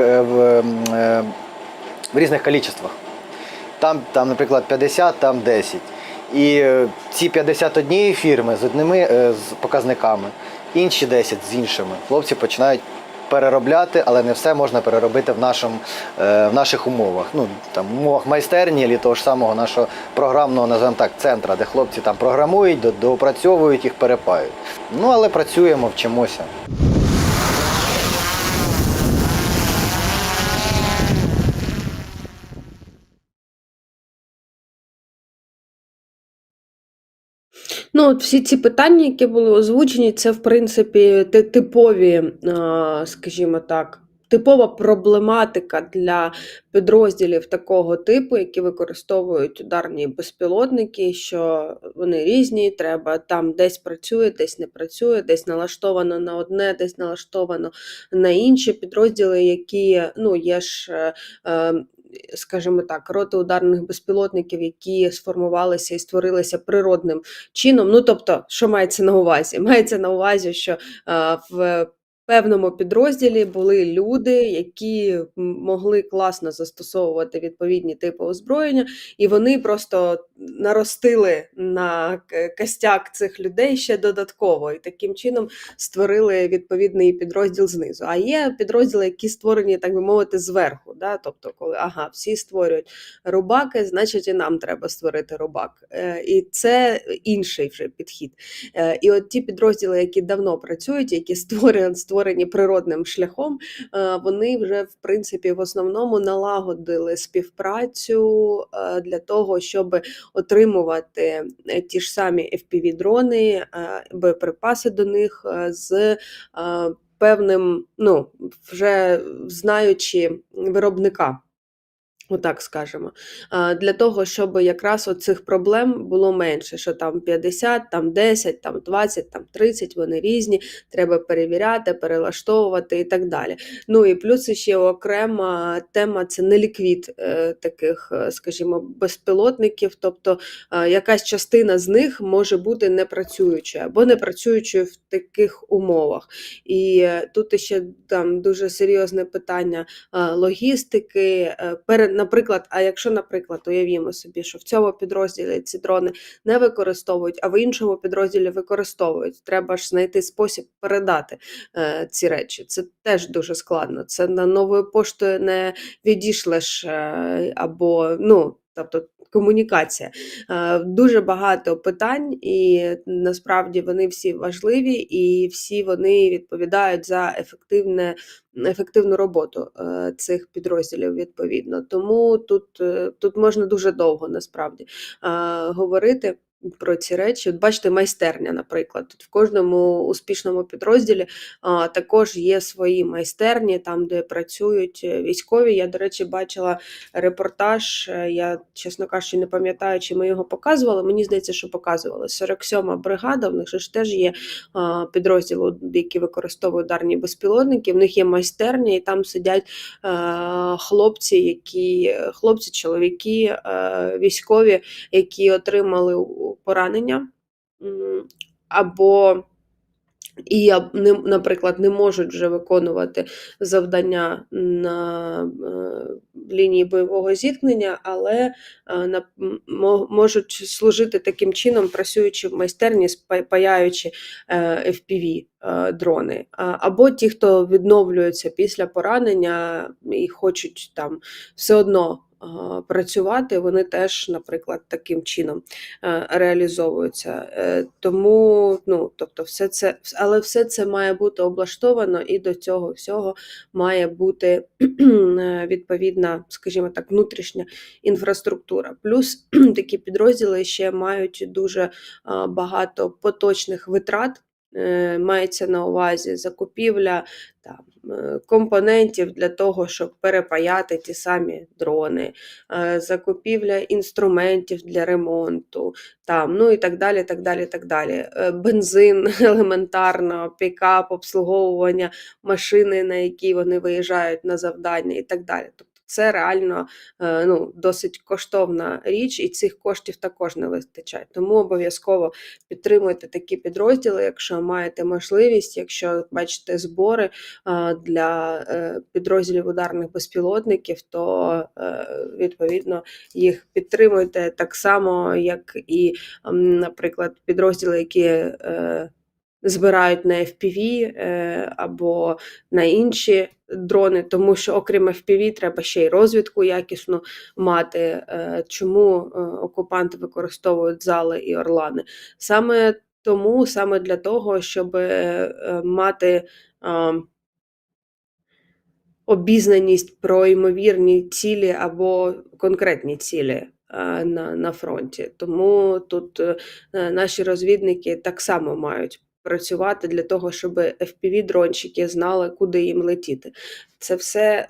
кількостях. Там, наприклад, 50, там 10. І ці 51 фірми з одними показниками, інші 10 з іншими. Хлопці починають переробляти, але не все можна переробити в наших умовах. В умовах майстерні або того ж самого нашого програмного, називаємо так, центру, де хлопці там програмують, доопрацьовують їх, перепаюють. Але працюємо, вчимося. Ну, от всі ці питання, які були озвучені, це, в принципі, типові, скажімо так, типова проблематика для підрозділів такого типу, які використовують ударні безпілотники, що вони різні, треба там десь працює, десь не працює, десь налаштовано на одне, десь налаштовано на інші підрозділи, які, ну, є ж, скажімо так, роти ударних безпілотників, які сформувалися і створилися природним чином. Ну, тобто, що мається на увазі? Мається на увазі, що в певному підрозділі були люди, які могли класно застосовувати відповідні типи озброєння, і вони просто наростили на костяк цих людей ще додатково, і таким чином створили відповідний підрозділ знизу. А є підрозділи, які створені, так би мовити, зверху. Да? Тобто, коли всі створюють рубаки, значить і нам треба створити рубак. І це інший вже підхід. І от ті підрозділи, які давно працюють, які створені природним шляхом, вони вже, в принципі, в основному налагодили співпрацю для того, щоб отримувати ті ж самі FPV-дрони, боєприпаси до них з певним, ну, вже знаючи виробника. Отак скажемо. Для того, щоб якраз оцих проблем було менше, що там 50, там 10, там 20, там 30, вони різні, треба перевіряти, перелаштовувати і так далі. Ну і плюс ще окрема тема – це неліквід таких, скажімо, безпілотників, тобто якась частина з них може бути непрацюючою або непрацюючою в таких умовах. І тут ще там дуже серйозне питання логістики, наприклад, наприклад, уявімо собі, що в цьому підрозділі ці дрони не використовують, а в іншому підрозділі використовують. Треба ж знайти спосіб передати ці речі. Це теж дуже складно. Це на новою поштою не відійшлеш або, ну, тобто, комунікація. Дуже багато питань, і насправді вони всі важливі, і всі вони відповідають за ефективну роботу цих підрозділів відповідно. Тому тут можна дуже довго насправді говорити про ці речі. От бачите, майстерня, наприклад. Тут в кожному успішному підрозділі також є свої майстерні, там, де працюють військові. Я, до речі, бачила репортаж, я, чесно кажучи, не пам'ятаю, чи ми його показували, мені здається, що показували. 47-ма бригада, в них ж теж є підрозділи, які використовують ударні безпілотники, в них є майстерня, і там сидять хлопці, чоловіки, військові, які отримали поранення, або наприклад, не можуть вже виконувати завдання на лінії бойового зіткнення, але можуть служити таким чином, працюючи в майстерні, спаяючи FPV-дрони. Або ті, хто відновлюються після поранення і хочуть там все одно працювати, вони теж, наприклад, таким чином реалізовуються. Тому, ну, тобто, все це має бути облаштовано, і до цього всього має бути відповідна, скажімо так, внутрішня інфраструктура. Плюс такі підрозділи ще мають дуже багато поточних витрат. Мається на увазі закупівля там компонентів для того, щоб перепаяти ті самі дрони, закупівля інструментів для ремонту, там, ну і так далі, так далі, так далі. Бензин елементарно, пікап, обслуговування машини, на якій вони виїжджають на завдання і так далі. Тобто це реально досить коштовна річ, і цих коштів також не вистачає. Тому обов'язково підтримуйте такі підрозділи, якщо маєте можливість, якщо бачите збори для підрозділів ударних безпілотників, то відповідно їх підтримуйте так само, як і, наприклад, підрозділи, які збирають на FPV або на інші дрони, тому що окрім FPV треба ще й розвідку якісну мати. Чому окупанти використовують зали і орлани? Саме для того, щоб мати обізнаність про ймовірні цілі або конкретні цілі на фронті. Тому тут наші розвідники так само мають працювати для того, щоб FPV-дрончики знали, куди їм летіти.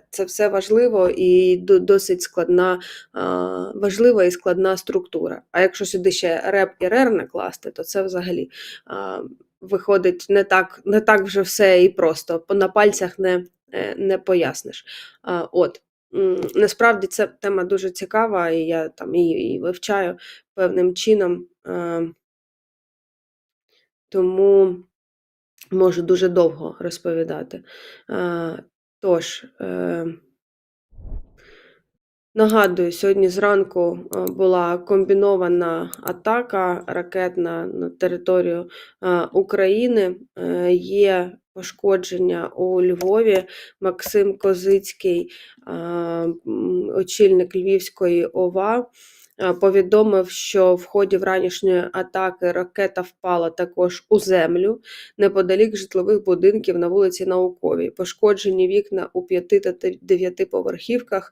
Це все важливо і досить важлива і складна структура. А якщо сюди ще РЕП і РЕР накласти, то це взагалі виходить не так вже все і просто. На пальцях не поясниш. Насправді ця тема дуже цікава, і я там її вивчаю певним чином, тому можу дуже довго розповідати. Тож, нагадую, сьогодні зранку була комбінована атака ракетна на територію України. Є пошкодження у Львові. Максим Козицький, очільник Львівської ОВА, повідомив, що в ході вранішньої атаки ракета впала також у землю неподалік житлових будинків на вулиці Науковій. Пошкоджені вікна у 5 та 9 поверхівках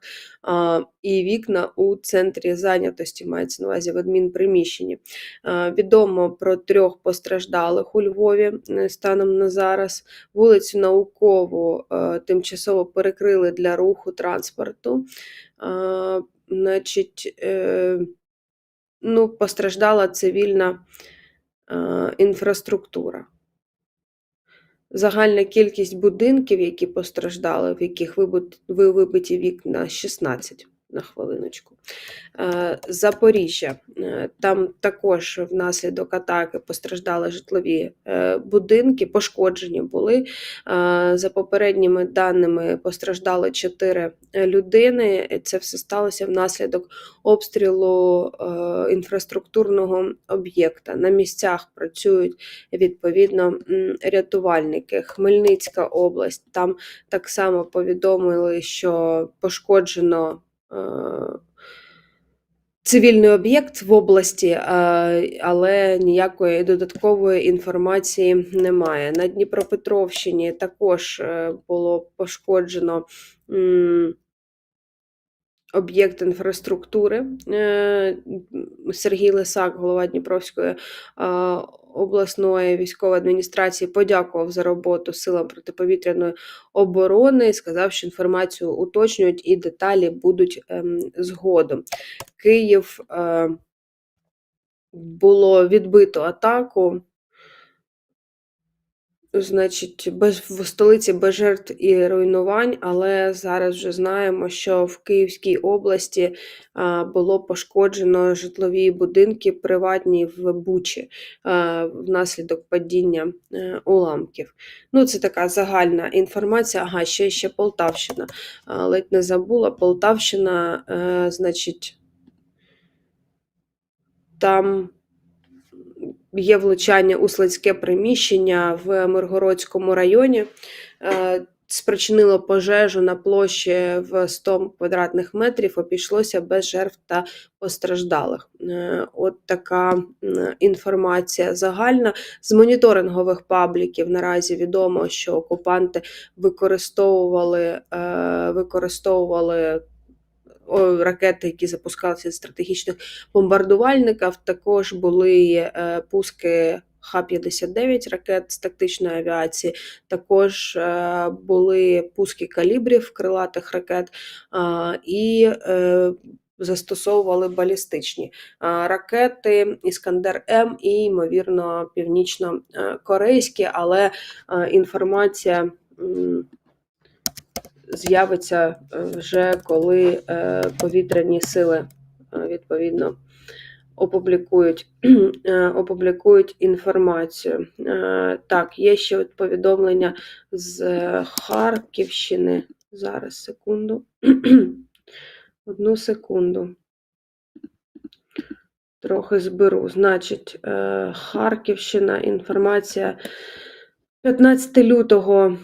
і вікна у центрі зайнятості, мається на увазі в адмінприміщенні. Відомо про 3 постраждалих у Львові станом на зараз. Вулицю Наукову тимчасово перекрили для руху транспорту. Постраждала цивільна інфраструктура. Загальна кількість будинків, які постраждали, в яких вибиті вікна, 16. На хвилиночку. Запоріжжя. Там також внаслідок атаки постраждали житлові будинки, пошкоджені були. За попередніми даними постраждали 4 людини. Це все сталося внаслідок обстрілу інфраструктурного об'єкта. На місцях працюють, відповідно, рятувальники. Хмельницька область. Там так само повідомили, що пошкоджено цивільний об'єкт в області, але ніякої додаткової інформації немає. На Дніпропетровщині також було пошкоджено об'єкт інфраструктури. Сергій Лисак, голова Дніпровської обласної військової адміністрації, подякував за роботу силам протиповітряної оборони, сказав, що інформацію уточнюють і деталі будуть згодом. Київ, було відбито атаку. Значить, в столиці без жертв і руйнувань, але зараз вже знаємо, що в Київській області було пошкоджено житлові будинки приватні в Бучі внаслідок падіння уламків. Це така загальна інформація. Ще Полтавщина. Ледь не забула. Полтавщина, значить, там є влучання у складське приміщення в Миргородському районі, спричинило пожежу на площі в 100 квадратних метрів, обійшлося без жертв та постраждалих. От така інформація загальна. З моніторингових пабліків наразі відомо, що окупанти використовували ракети, які запускалися з стратегічних бомбардувальників. Також були пуски Х-59 ракет з тактичної авіації, також були пуски калібрів крилатих ракет і застосовували балістичні ракети Іскандер-М і, ймовірно, північно-корейські, але інформація з'явиться вже, коли повітряні сили, відповідно, опублікують інформацію. Так, є ще повідомлення з Харківщини. Зараз, секунду. Одну секунду. Трохи зберу. Значить, Харківщина, інформація. 15 лютого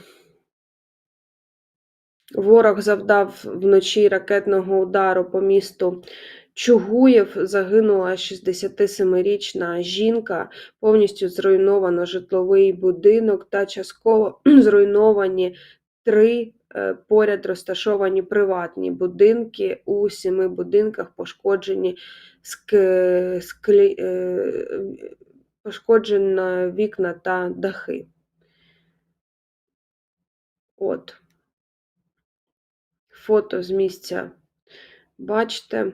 ворог завдав вночі ракетного удару по місту Чугуєв. Загинула 67-річна жінка, повністю зруйновано житловий будинок та частково зруйновані 3 поряд розташовані приватні будинки. У 7 будинках пошкоджені пошкоджено вікна та дахи. От. Фото з місця бачите.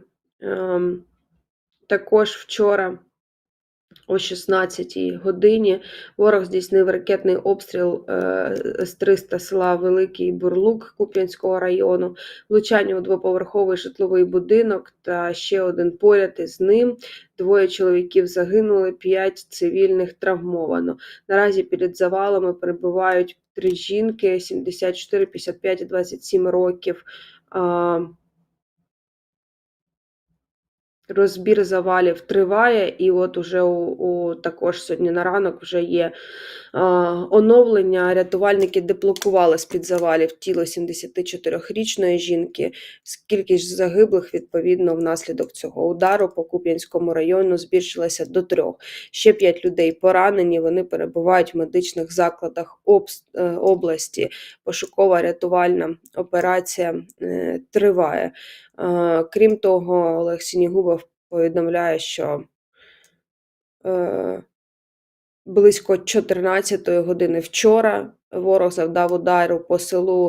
Також вчора о 16-й годині ворог здійснив ракетний обстріл С-300 села Великий Бурлук Куп'янського району, влучання у двоповерховий житловий будинок та ще один поряд із ним. 2 чоловіків загинули, 5 цивільних травмовано. Наразі під завалами перебувають 3 жінки 74, 55 і 27 років. Розбір завалів триває, і от уже також сьогодні на ранок вже є оновлення. Рятувальники деблокували з-під завалів тіло 74-річної жінки. Кількість загиблих, відповідно, внаслідок цього удару по Куп'янському району збільшилася до 3. Ще 5 людей поранені, вони перебувають в медичних закладах області. Пошукова рятувальна операція триває. Крім того, Олег Синігубов повідомляє, що близько 14-ї години вчора ворог завдав удару по селу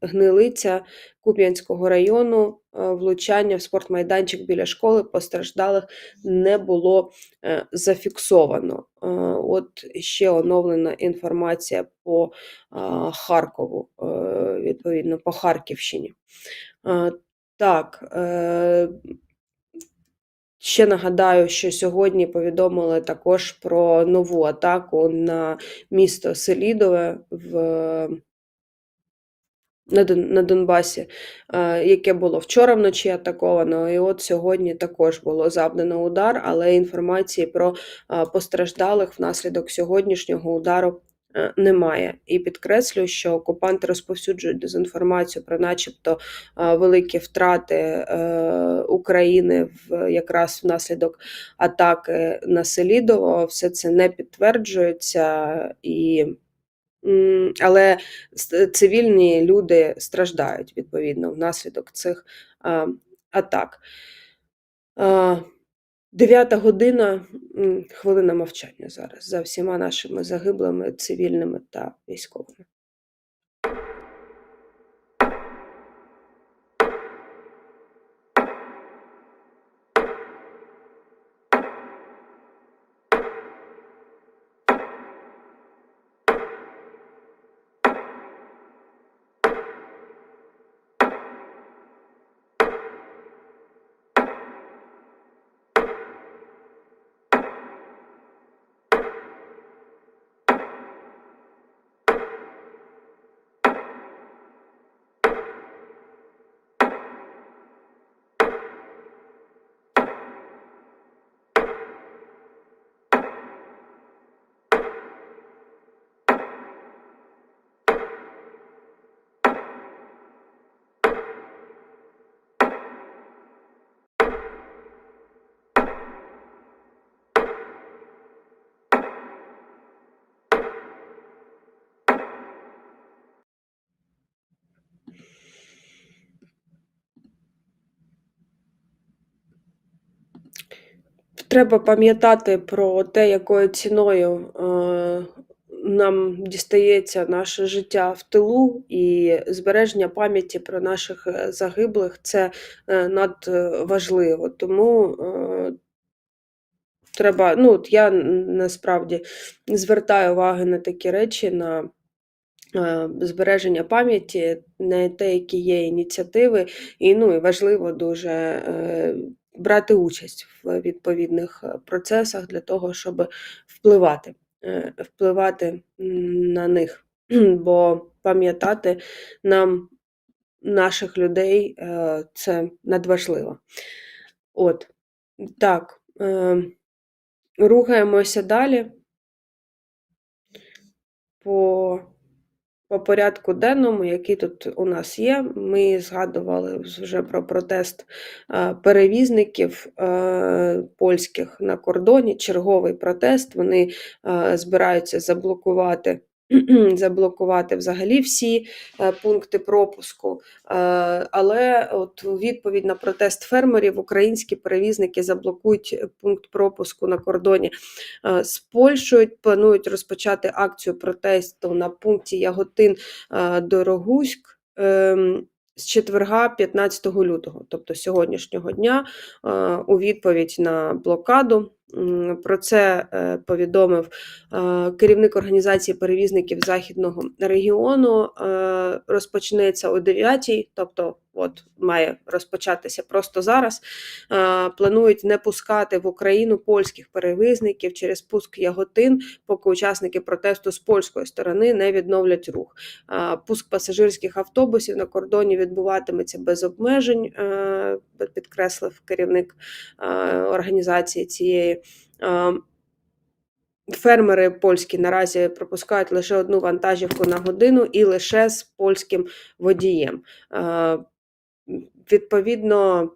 Гнилиця Куп'янського району. Влучання в спортмайданчик біля школи, постраждалих не було зафіксовано. От ще оновлена інформація по Харкову, відповідно, по Харківщині. Так, ще нагадаю, що сьогодні повідомили також про нову атаку на місто Селідове на Донбасі, яке було вчора вночі атаковано, і от сьогодні також було завдано удар, але інформації про постраждалих внаслідок сьогоднішнього удару немає. І підкреслю, що окупанти розповсюджують дезінформацію про начебто великі втрати України якраз внаслідок атаки на Селідово. Все це не підтверджується, але цивільні люди страждають, відповідно, внаслідок цих атак. 9 година, хвилина мовчання зараз за всіма нашими загиблими цивільними та військовими. Треба пам'ятати про те, якою ціною нам дістається наше життя в тилу, і збереження пам'яті про наших загиблих – це надважливо. Тому треба, я насправді звертаю увагу на такі речі, на збереження пам'яті, на те, які є ініціативи, і важливо дуже брати участь в відповідних процесах для того, щоб впливати на них, бо пам'ятати нам наших людей – це надважливо. От, так, рухаємося далі по порядку денному, який тут у нас є. Ми згадували вже про протест перевізників польських на кордоні, черговий протест. Вони збираються заблокувати заблокувати взагалі всі пункти пропуску. Але от у відповідь на протест фермерів українські перевізники заблокують пункт пропуску на кордоні з Польщею. Планують розпочати акцію протесту на пункті Яготин-Дорогуськ з четверга 15 лютого, тобто сьогоднішнього дня, у відповідь на блокаду. Про це повідомив керівник організації перевізників Західного регіону. Розпочнеться о 9-й, тобто от має розпочатися просто зараз. Планують не пускати в Україну польських перевізників через пуск Яготин, поки учасники протесту з польської сторони не відновлять рух. Пуск пасажирських автобусів на кордоні відбуватиметься без обмежень, підкреслив керівник організації цієї. Фермери польські наразі пропускають лише одну вантажівку на годину і лише з польським водієм. Відповідно,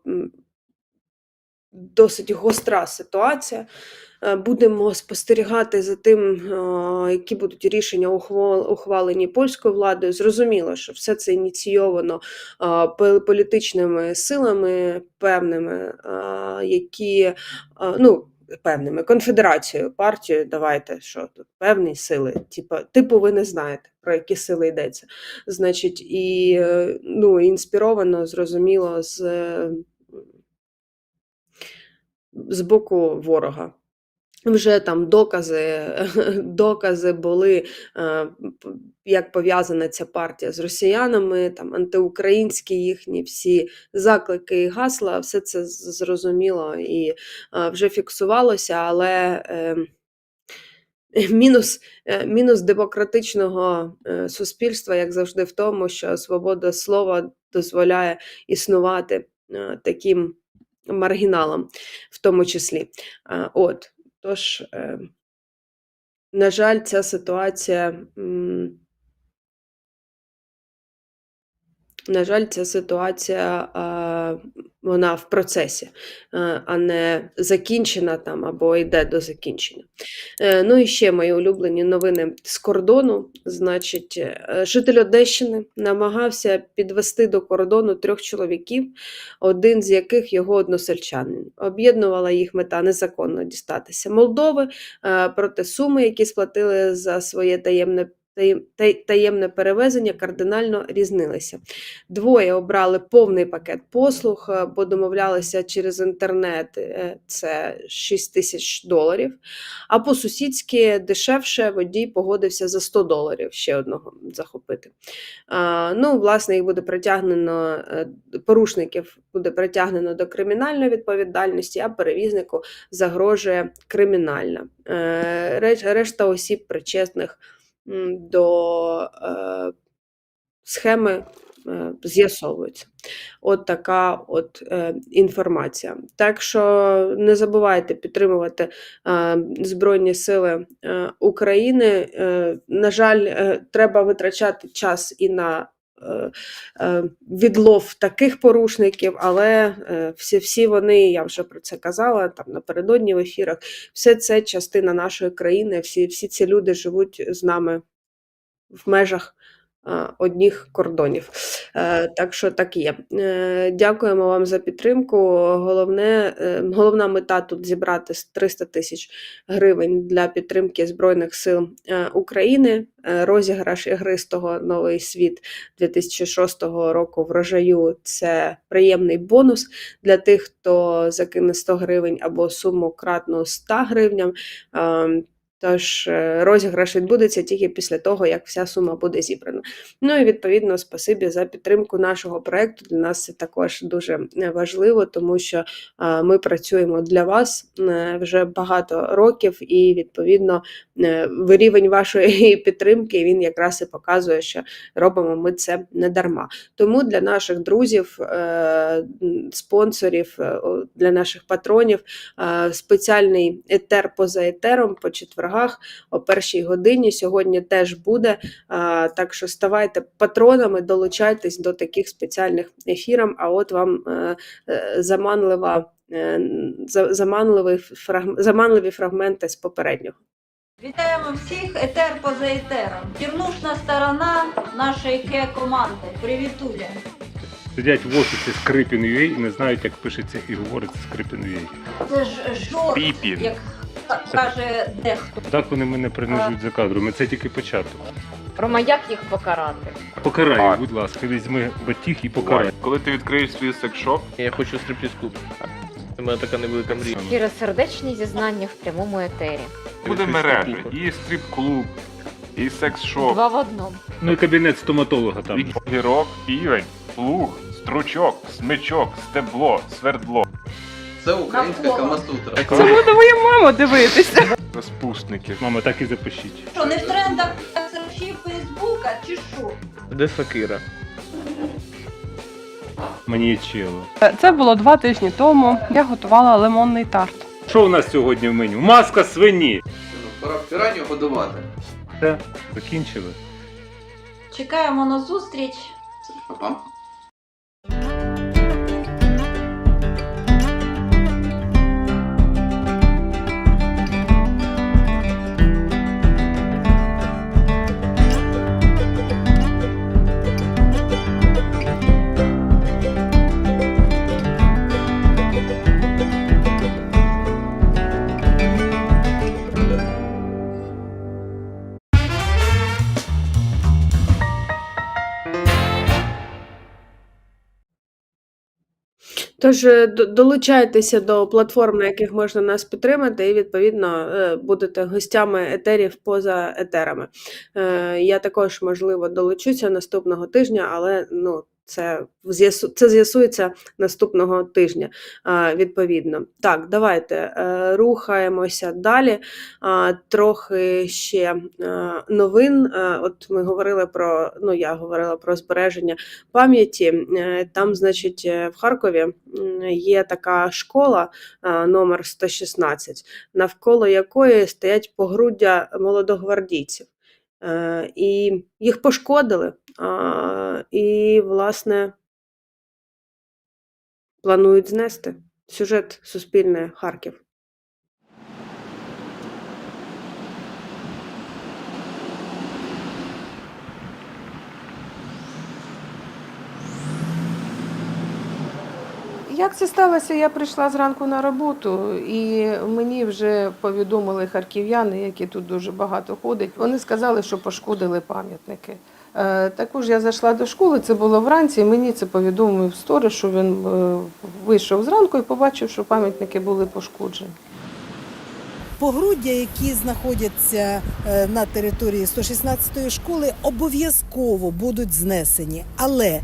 досить гостра ситуація. Будемо спостерігати за тим, які будуть рішення ухвалені польською владою. Зрозуміло, що все це ініційовано політичними силами певними, які, певними, конфедерацією, партією, давайте, що тут, певні сили, типу ви не знаєте, про які сили йдеться. Значить, і, інспіровано, зрозуміло, з боку ворога. Вже там докази були, як пов'язана ця партія з росіянами, там антиукраїнські їхні всі заклики і гасла, все це зрозуміло і вже фіксувалося, але мінус демократичного суспільства, як завжди, в тому, що свобода слова дозволяє існувати таким маргіналам, в тому числі. Тож, на жаль, ця ситуація, вона в процесі, а не закінчена там або йде до закінчення. І ще мої улюблені новини з кордону. Значить, житель Одещини намагався підвести до кордону 3 чоловіків, один з яких його односельчанин. Об'єднувала їх мета незаконно дістатися Молдови, проте суми, які сплатили за своє таємне перевезення, кардинально різнилися. Двоє обрали повний пакет послуг, бо домовлялися через інтернет, це $6000, а по-сусідськи дешевше водій погодився за $100 ще одного захопити. Власне, їх буде притягнено, порушників буде притягнено до кримінальної відповідальності, а перевізнику загрожує кримінальна. Решта осіб причетних до схеми з'ясовується. От така інформація. Так що не забувайте підтримувати Збройні Сили України. На жаль, треба витрачати час і на відлов таких порушників, але всі вони, я вже про це казала там напередодні в ефірах, все це частина нашої країни, всі ці люди живуть з нами в межах одних кордонів. Так що так є. Дякуємо вам за підтримку. Головна мета тут зібрати 300 тисяч гривень для підтримки Збройних сил України. Розіграш ігристого «Новий світ» 2006 року врожаю – це приємний бонус для тих, хто закине 100 гривень або суму кратну 100 гривням. Тож розіграш відбудеться тільки після того, як вся сума буде зібрана. І відповідно, спасибі за підтримку нашого проєкту. Для нас це також дуже важливо, тому що ми працюємо для вас вже багато років, і відповідно рівень вашої підтримки, він якраз і показує, що робимо ми це не дарма. Тому для наших друзів, спонсорів, для наших патронів спеціальний етер поза етером по четвергах о 1-й годині сьогодні теж буде, так що ставайте патронами, долучайтесь до таких спеціальних ефірів, а от вам заманливі фрагменти з попереднього. Вітаємо всіх, етер поза етером. Кірнушна сторона нашої ке-команди. Привітуля. Сидять в офісі Скрипін.ua і не знають, як пишеться і говориться Скрипін.ua. Це ж жорст, Піпін. як каже дехто. Так вони мене принижують за кадром, і це тільки початок. Рома, як їх покарати? Покарай, будь ласка, візьми батіг і покарай. Коли ти відкриєш свій секс-шоп, Я хочу стриптіз-клуб. У мене така невелика мрія. Щиросердечні зізнання в прямому етері. буде мережа, і стрип-клуб, і секс-шоп, Два в одному. Ну і кабінет стоматолога там. і гірок, півень, плуг, стручок, смичок, стебло, свердло, Це українська камасутра. Буде моя мама дивитися. розпусники. Мама, так і запишіть. Що, не в трендах селфі Фейсбука чи що? Де сокира? Манієчело. Це було 2 тижні тому. Я готувала лимонний тарт. Що у нас сьогодні в меню? Маска свині. Пора піранію годувати. Все, закінчили. Чекаємо на зустріч. Па-пам. Тож долучайтеся до платформ, на яких можна нас підтримати, і відповідно будете гостями етерів поза етерами. Я також, можливо, долучуся наступного тижня, але це з'ясується наступного тижня, відповідно. Так, давайте рухаємося далі. Трохи ще новин. От ми говорили про, я говорила про збереження пам'яті. Там, значить, в Харкові є така школа номер 116, навколо якої стоять погруддя молодогвардійців. І їх пошкодили, і, власне, планують знести. Сюжет Суспільне, Харків. Як це сталося? Я прийшла зранку на роботу, і мені вже повідомили харків'яни, які тут дуже багато ходять. Вони сказали, що пошкодили пам'ятники. Також я зайшла до школи, це було вранці, і мені це повідомив сторож, що він вийшов зранку і побачив, що пам'ятники були пошкоджені. Погруддя, які знаходяться на території 116-ї школи, обов'язково будуть знесені. Але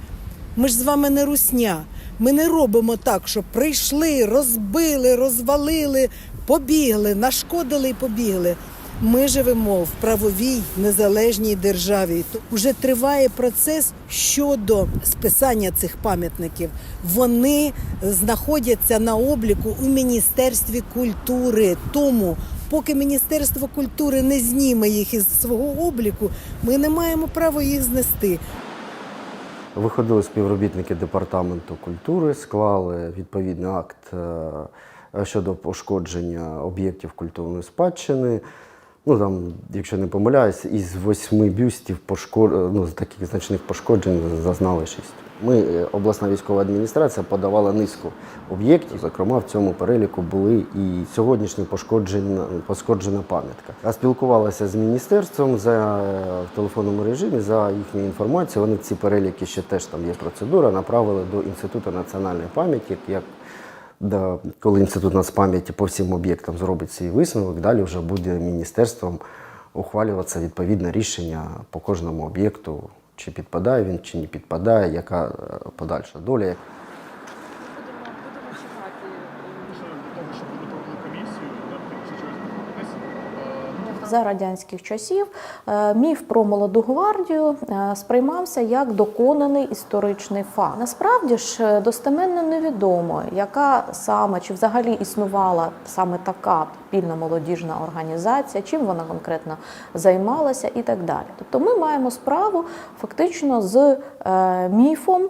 ми ж з вами не русня. Ми не робимо так, що прийшли, розбили, розвалили, побігли, нашкодили і побігли. Ми живемо в правовій незалежній державі. Уже триває процес щодо списання цих пам'ятників. Вони знаходяться на обліку у Міністерстві культури. Тому, поки Міністерство культури не зніме їх із свого обліку, ми не маємо права їх знести. Виходили співробітники департаменту культури, склали відповідний акт щодо пошкодження об'єктів культурної спадщини. Там, якщо не помиляюсь, із 8 бюстів таких значних пошкоджень зазнали 6. Ми, обласна військова адміністрація, подавала низку об'єктів, зокрема в цьому переліку були і сьогоднішні пошкоджена пам'ятка. Я спілкувалася з міністерством в телефонному режимі, за їхньою інформацією, вони ці переліки, ще теж там є процедура, направили до Інституту національної пам'яті, коли Інститут нацпам'яті по всім об'єктам зробить свій висновок, далі вже буде міністерством ухвалюватися відповідне рішення по кожному об'єкту, чи підпадає він, чи не підпадає, яка подальша доля. За радянських часів міф про молоду гвардію сприймався як доконаний історичний факт. Насправді ж достеменно невідомо, яка саме, чи взагалі існувала саме така підпільна молодіжна організація, чим вона конкретно займалася і так далі. Тобто ми маємо справу фактично з міфом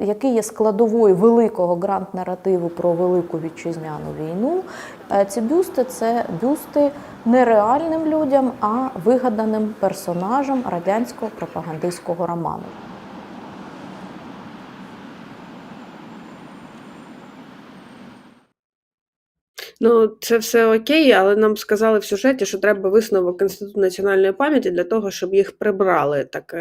який є складовою великого гранд-наративу про Велику Вітчизняну війну. Ці бюсти – це бюсти не реальним людям, а вигаданим персонажам радянського пропагандистського роману. Ну, це все окей, але нам сказали в сюжеті, що треба висновок Інституту національної пам'яті для того, щоб їх прибрали. Так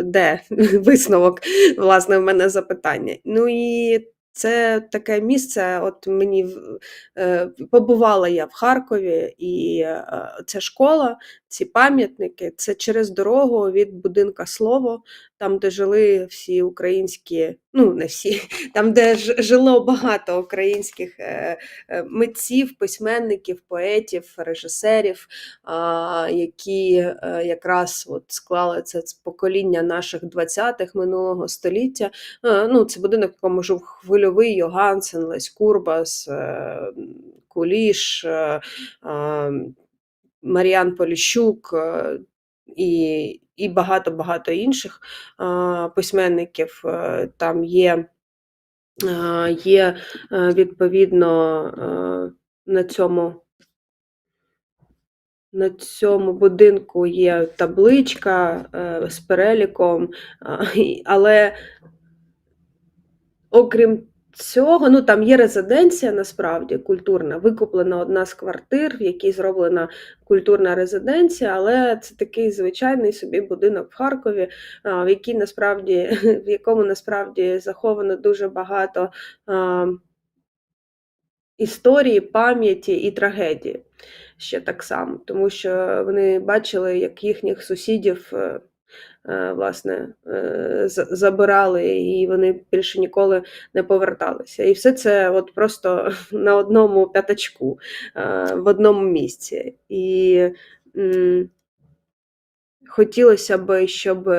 де висновок? Власне, в мене запитання. Ну і це таке місце, от мені побувала я в Харкові, і ця школа, ці пам'ятники, це через дорогу від будинка Слово, там, де жили всі українські, ну не всі, там, де жило багато українських митців, письменників, поетів, режисерів, які якраз от склали це покоління наших 20-х минулого століття. Ну, це будинок, в якому жив Хвильовий, Йогансен, Лесь Курбас, Куліш, Мар'ян Поліщук і багато-багато інших письменників. Там є відповідно на цьому будинку є табличка з переліком, але окрім цього, ну там є резиденція насправді культурна, викуплена одна з квартир, в якій зроблена культурна резиденція, але це такий звичайний собі будинок в Харкові, в якому насправді заховано дуже багато історії, пам'яті і трагедії ще так само, тому що вони бачили, як їхніх сусідів власне, забирали, і вони більше ніколи не поверталися. І все це от просто на одному п'ятачку, в одному місці. І хотілося б, щоб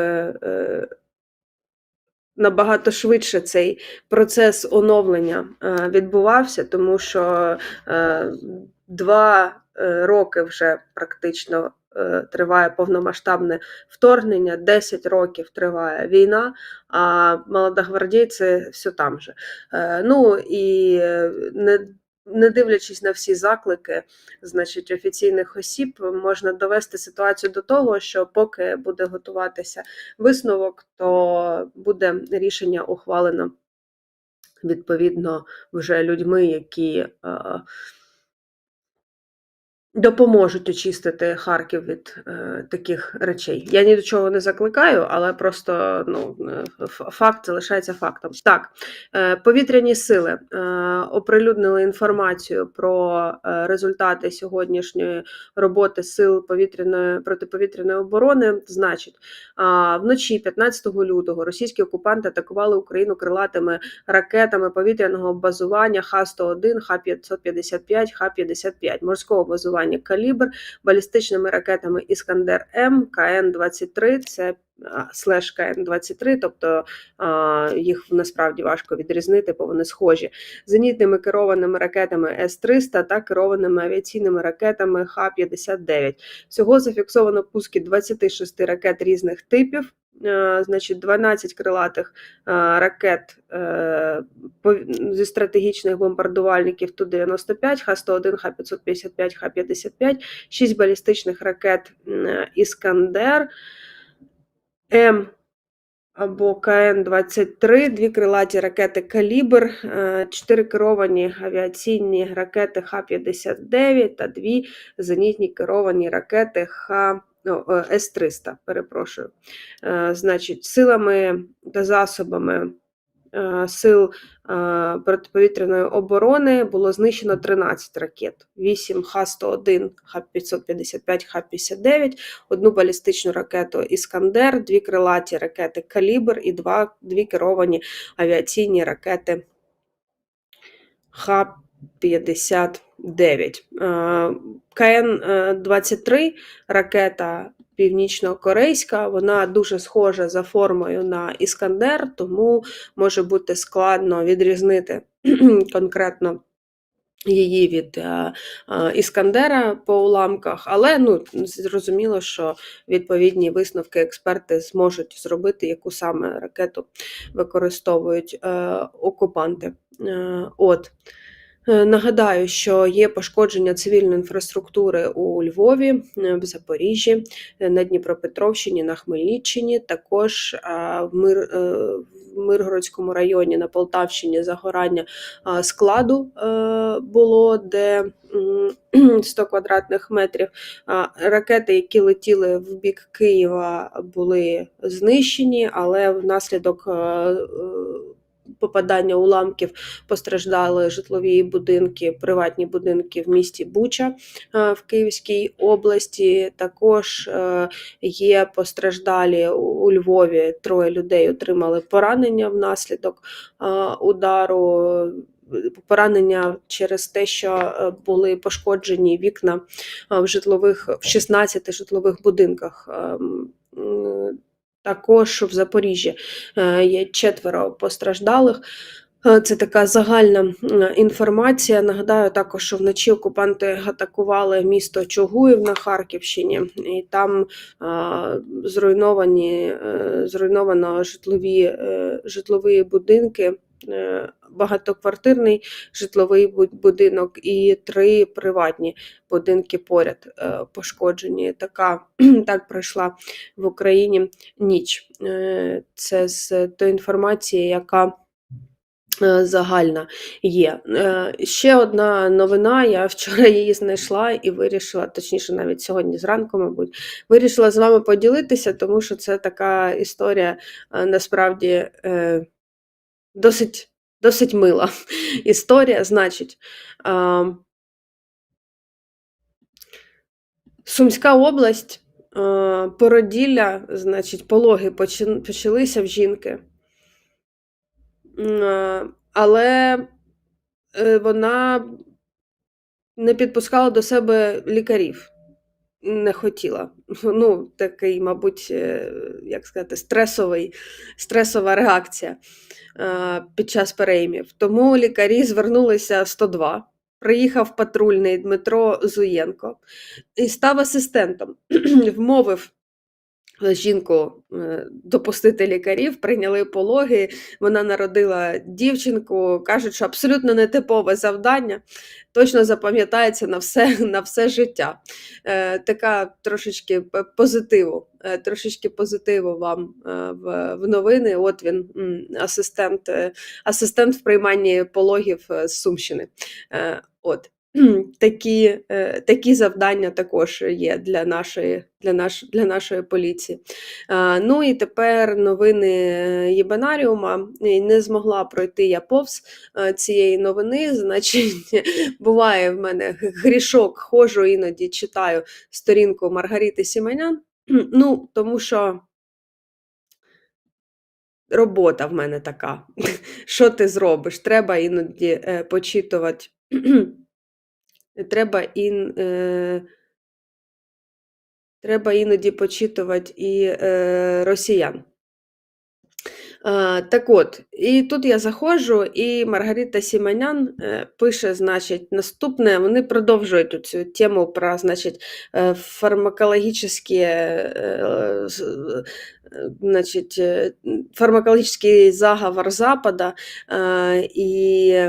набагато швидше цей процес оновлення відбувався, тому що 2 роки вже практично триває повномасштабне вторгнення, 10 років триває війна, а молодогвардійці все там же. Ну і не дивлячись на всі заклики, значить, офіційних осіб, можна довести ситуацію до того, що поки буде готуватися висновок, то буде рішення ухвалено відповідно вже людьми, які допоможуть очистити Харків від таких речей. Я ні до чого не закликаю, але просто факт залишається фактом. Так, повітряні сили оприлюднили інформацію про результати сьогоднішньої роботи сил протиповітряної оборони. Значить, вночі 15 лютого російські окупанти атакували Україну крилатими ракетами повітряного базування Х-101, Х-555, Х-55, морського базування «Калібр», балістичними ракетами «Іскандер-М», КН-23, це /КН-23, тобто їх насправді важко відрізнити, бо вони схожі, зенітними керованими ракетами С-300 та керованими авіаційними ракетами Х-59. Всього зафіксовано пуски 26 ракет різних типів, значить 12 крилатих ракет зі стратегічних бомбардувальників Ту-95, Х-101, Х-555, Х-55, 6 балістичних ракет «Іскандер», М або КН-23, 2 крилаті ракети «Калібр», 4 керовані авіаційні ракети Х-59 та 2 зенітні керовані ракети С-300, перепрошую. Значить, силами та засобами сил протиповітряної оборони було знищено 13 ракет, 8 Х-101, Х-555, Х-59, 1 балістичну ракету «Іскандер», 2 крилаті ракети «Калібр» і 2 керовані авіаційні ракети Х-59. КН-23 ракета північно-корейська, вона дуже схожа за формою на «Іскандер», тому може бути складно відрізнити конкретно її від Іскандера по уламках, але зрозуміло, що відповідні висновки експерти зможуть зробити, яку саме ракету використовують окупанти. Нагадаю, що є пошкодження цивільної інфраструктури у Львові, в Запоріжжі, на Дніпропетровщині, на Хмельниччині, також в Миргородському районі на Полтавщині загорання складу було, де 100 квадратних метрів. Ракети, які летіли в бік Києва, були знищені, але внаслідок попадання уламків постраждали житлові будинки, приватні будинки в місті Буча в Київській області. Також є постраждалі у Львові, 3 людей отримали поранення внаслідок удару. Поранення через те, що були пошкоджені вікна в 16 житлових будинках. Також в Запоріжжі є 4 постраждалих. Це така загальна інформація. Нагадаю також, що вночі окупанти атакували місто Чугуїв на Харківщині, і там зруйновано житлові будинки, багатоквартирний житловий будинок і 3 приватні будинки поряд пошкоджені. Так пройшла в Україні ніч. Це з тої інформації, яка загальна є. Ще одна новина, я вчора її знайшла і вирішила, точніше навіть сьогодні зранку, мабуть, вирішила з вами поділитися, тому що це така історія, насправді, досить мила історія. Значить, Сумська область, породілля, значить, пологи почалися в жінки, але вона не підпускала до себе лікарів, не хотіла. Такий, мабуть, як сказати, стресова реакція під час переймів. Тому лікарі звернулися в 102. Приїхав патрульний Дмитро Зуєнко і став асистентом. Вмовив жінку допустити лікарів, прийняли пологи, вона народила дівчинку, кажуть, що абсолютно нетипове завдання, точно запам'ятається на все життя. Така трошечки позитиву вам в новини. От він, асистент в прийманні пологів з Сумщини. Такі завдання також є для нашої поліції. І тепер новини Єбанаріума. Не змогла пройти я повз цієї новини. Значить, буває в мене грішок, ходжу іноді, читаю сторінку Маргарити Сіманян. Тому що робота в мене така. Що ти зробиш? Треба іноді почитувати. Треба іноді почитувати і росіян. Так от, і тут я заходжу, і Маргарита Сіманян пише, значить, наступне, вони продовжують цю тему про, значить, фармакологічний заговор Запада і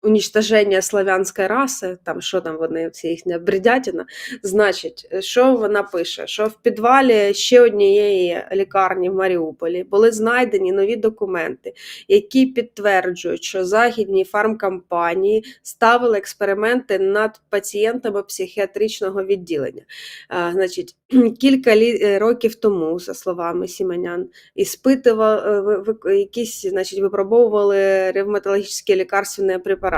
уничтоження славянської раси, що там вони, це їхня бредятина. Значить, що вона пише? Що в підвалі ще однієї лікарні в Маріуполі були знайдені нові документи, які підтверджують, що західні фармкомпанії ставили експерименти над пацієнтами психіатричного відділення. Значить, кілька років тому, за словами Сіманян, випробовували ревматологічні лікарственні препарати.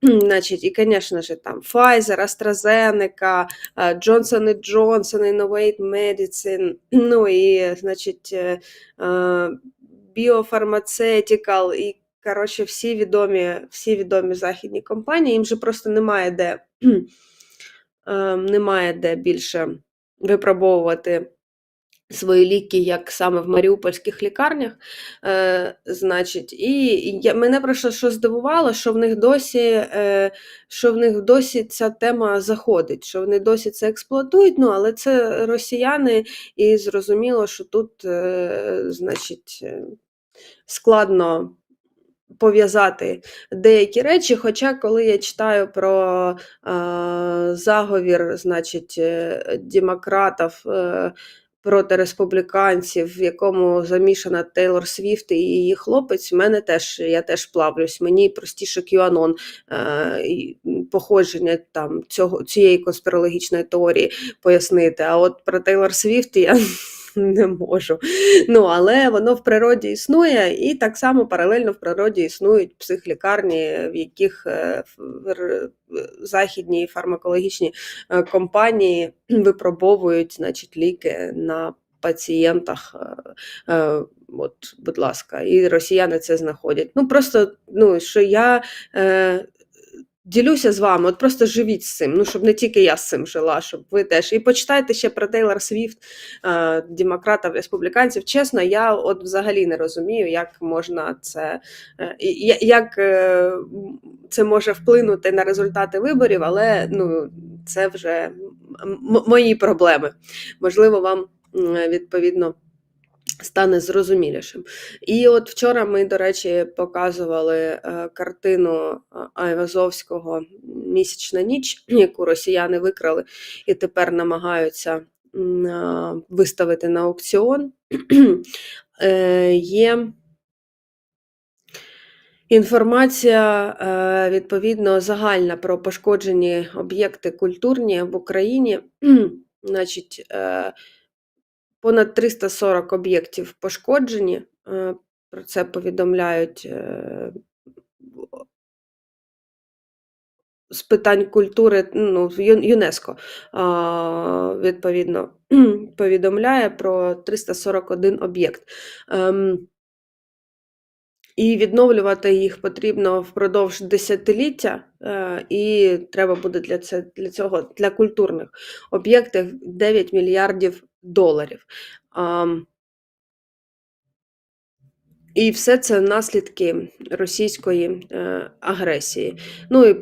Значить, і, звісно ж, там Pfizer, AstraZeneca, Johnson & Johnson, Innovate Medicine, і, значить, Biopharmaceutical, і, коротше, всі відомі західні компанії, їм же просто немає де більше випробовувати свої ліки, як саме в маріупольських лікарнях. Значить, мене просто що здивувало, що в них досі ця тема заходить, що вони досі це експлуатують, але це росіяни, і зрозуміло, що тут, значить, складно пов'язати деякі речі, хоча коли я читаю про заговір, значить, демократів проти республіканців, в якому замішана Тейлор Свіфт і її хлопець, я теж плавлюсь. Мені простіше QAnon, походження там цієї конспірологічної теорії пояснити, а от про Тейлор Свіфт я не можу. Але воно в природі існує, і так само паралельно в природі існують психлікарні, в яких західні фармакологічні компанії випробовують, значить, ліки на пацієнтах. От, будь ласка, і росіяни це знаходять. Просто, що я ділюся з вами, от просто живіть з цим, щоб не тільки я з цим жила, щоб ви теж. І почитайте ще про Тейлор Свіфт, демократів, республіканців. Чесно, я от взагалі не розумію, як можна як це може вплинути на результати виборів, але це вже мої проблеми. Можливо, вам, відповідно, стане зрозумілішим. І от вчора ми, до речі, показували картину Айвазовського «Місячна ніч», яку росіяни викрали і тепер намагаються виставити на аукціон. Є інформація, відповідно, загальна про пошкоджені об'єкти культурні в Україні. Значить, понад 340 об'єктів пошкоджені, про це повідомляють з питань культури, ЮНЕСКО, відповідно, повідомляє про 341 об'єкт. І відновлювати їх потрібно впродовж десятиліття, і треба буде для цього, для культурних об'єктів, $9 мільярдів. І все це наслідки російської агресії. І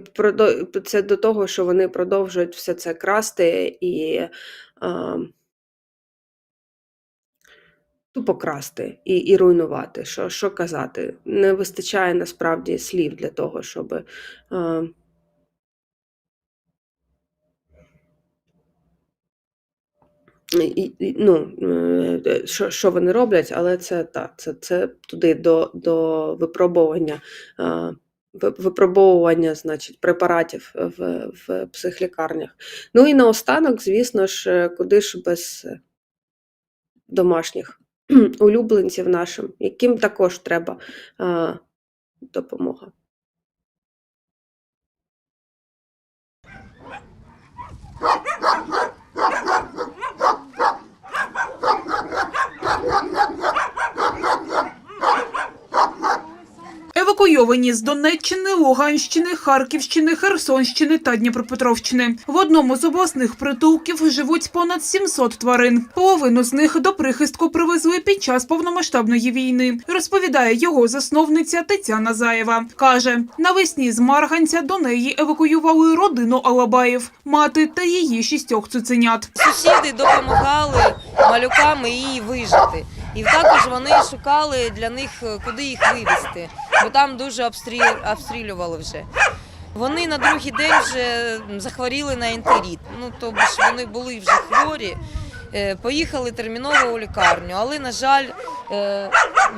це до того, що вони продовжують все це красти і тупо красти і руйнувати. Що казати? Не вистачає насправді слів для того, щоб що вони роблять, але це туди до випробовування, значить, препаратів в психлікарнях. І наостанок, звісно ж, куди ж без домашніх улюбленців нашим, яким також треба допомога. Евакуйовані з Донеччини, Луганщини, Харківщини, Херсонщини та Дніпропетровщини. В одному з обласних притулків живуть понад 700 тварин. Половину з них до прихистку привезли під час повномасштабної війни, розповідає його засновниця Тетяна Заєва. Каже, навесні з Марганця до неї евакуювали родину Алабаєв, мати та її 6 цуценят. Сусіди допомагали малюкам її вижити. І також вони шукали для них, куди їх вивезти, бо там дуже обстрілювали вже. Вони на другий день вже захворіли на ентерит, тобто вони були вже хворі, поїхали терміново у лікарню, але, на жаль,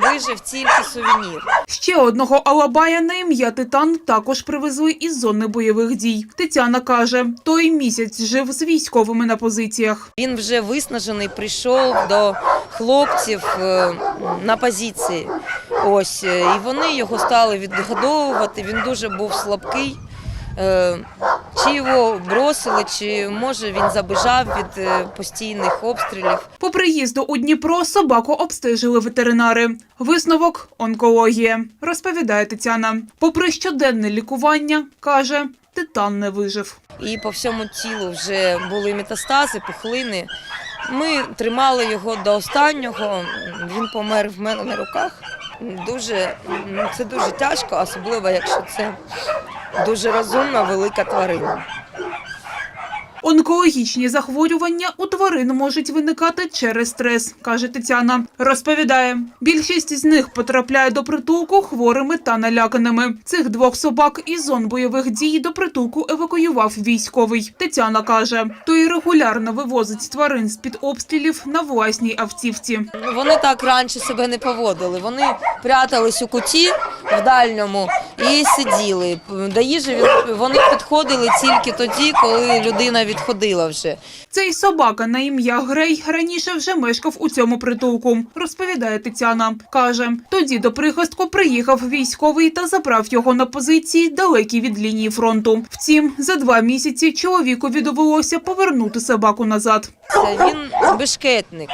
вижив тільки сувенір. Ще одного алабая на ім'я Титан також привезли із зони бойових дій. Тетяна каже, той місяць жив з військовими на позиціях. Він вже виснажений, прийшов до хлопців на позиції. І вони його стали відгодовувати, він дуже був слабкий. Чи його бросили, чи, може, він забіжав від постійних обстрілів. По приїзду у Дніпро собаку обстежили ветеринари. Висновок – онкологія, розповідає Тетяна. Попри щоденне лікування, каже, Титан не вижив. І по всьому тілу вже були метастази, пухлини. Ми тримали його до останнього, він помер в мене на руках. Це дуже тяжко, особливо якщо це дуже розумна, велика тварина. Онкологічні захворювання у тварин можуть виникати через стрес, каже Тетяна. Розповідає, більшість з них потрапляє до притулку хворими та наляканими. Цих 2 собак із зон бойових дій до притулку евакуював військовий. Тетяна каже, той регулярно вивозить тварин з-під обстрілів на власній автівці. Вони так раніше себе не поводили. Вони прятались у куті в дальньому і сиділи. До їжі вони підходили тільки тоді, коли людина відходила вже. Цей собака на ім'я Грей раніше вже мешкав у цьому притулку, розповідає Тетяна. Каже, тоді до прихистку приїхав військовий та забрав його на позиції, далекі від лінії фронту. Втім, за 2 місяці чоловікові довелося повернути собаку назад. Він бешкетник.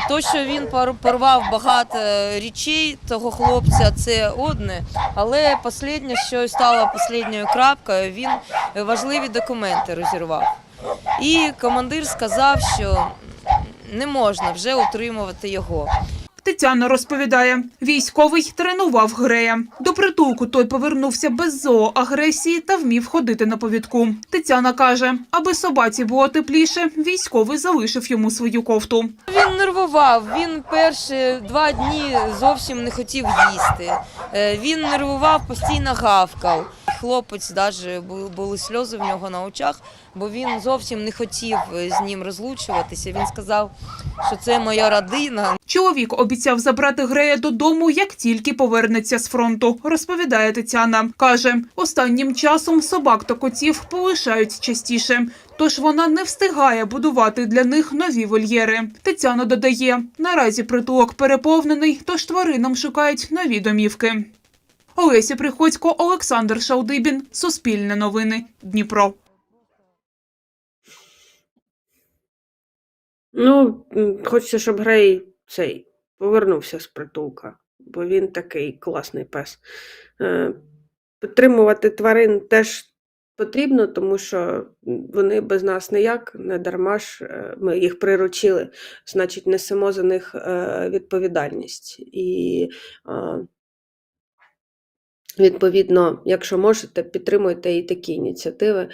То, що він порвав багато речей того хлопця, це одне, але останнє, що стало останньою крапкою, він важливі документи розірвав. І командир сказав, що не можна вже утримувати його. Тетяна розповідає, військовий тренував Грея. До притулку той повернувся без зооагресії та вмів ходити на повідку. Тетяна каже, аби собаці було тепліше, військовий залишив йому свою кофту. Він нервував, він перші 2 дні зовсім не хотів їсти. Він нервував, постійно гавкав. Хлопець, навіть були сльози в нього на очах, бо він зовсім не хотів з ним розлучуватися. Він сказав, що це моя родина. Чоловік обіцяв забрати Грея додому, як тільки повернеться з фронту, розповідає Тетяна. Каже, останнім часом собак та котів полишають частіше, тож вона не встигає будувати для них нові вольєри. Тетяна додає, наразі притулок переповнений, тож тваринам шукають нові домівки. Олеся Приходько, Олександр Шалдибін, Суспільне новини, Дніпро. Хочеться, щоб Грей повернувся з притулка, бо він такий класний пес. Підтримувати тварин теж потрібно, тому що вони без нас ніяк, не дарма ж ми їх приручили, значить несемо за них відповідальність. І відповідно, якщо можете, підтримуйте і такі ініціативи.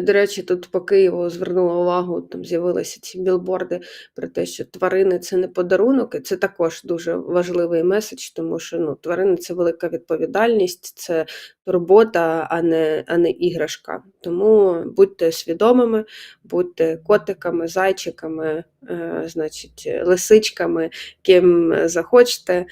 До речі, тут по Києву звернула увагу, там з'явилися ці білборди про те, що тварини – це не подарунок, і це також дуже важливий меседж, тому що тварини – це велика відповідальність, це турбота, а не іграшка. Тому будьте свідомими, будьте котиками, зайчиками, лисичками, ким захочете,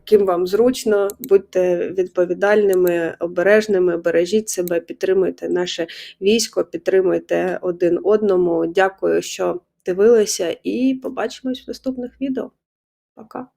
ким вам зручно, будьте відповідальними, обережними, бережіть себе, підтримуйте наше військо, підтримуйте один одному. Дякую, що дивилися, і побачимось в наступних відео. Пока!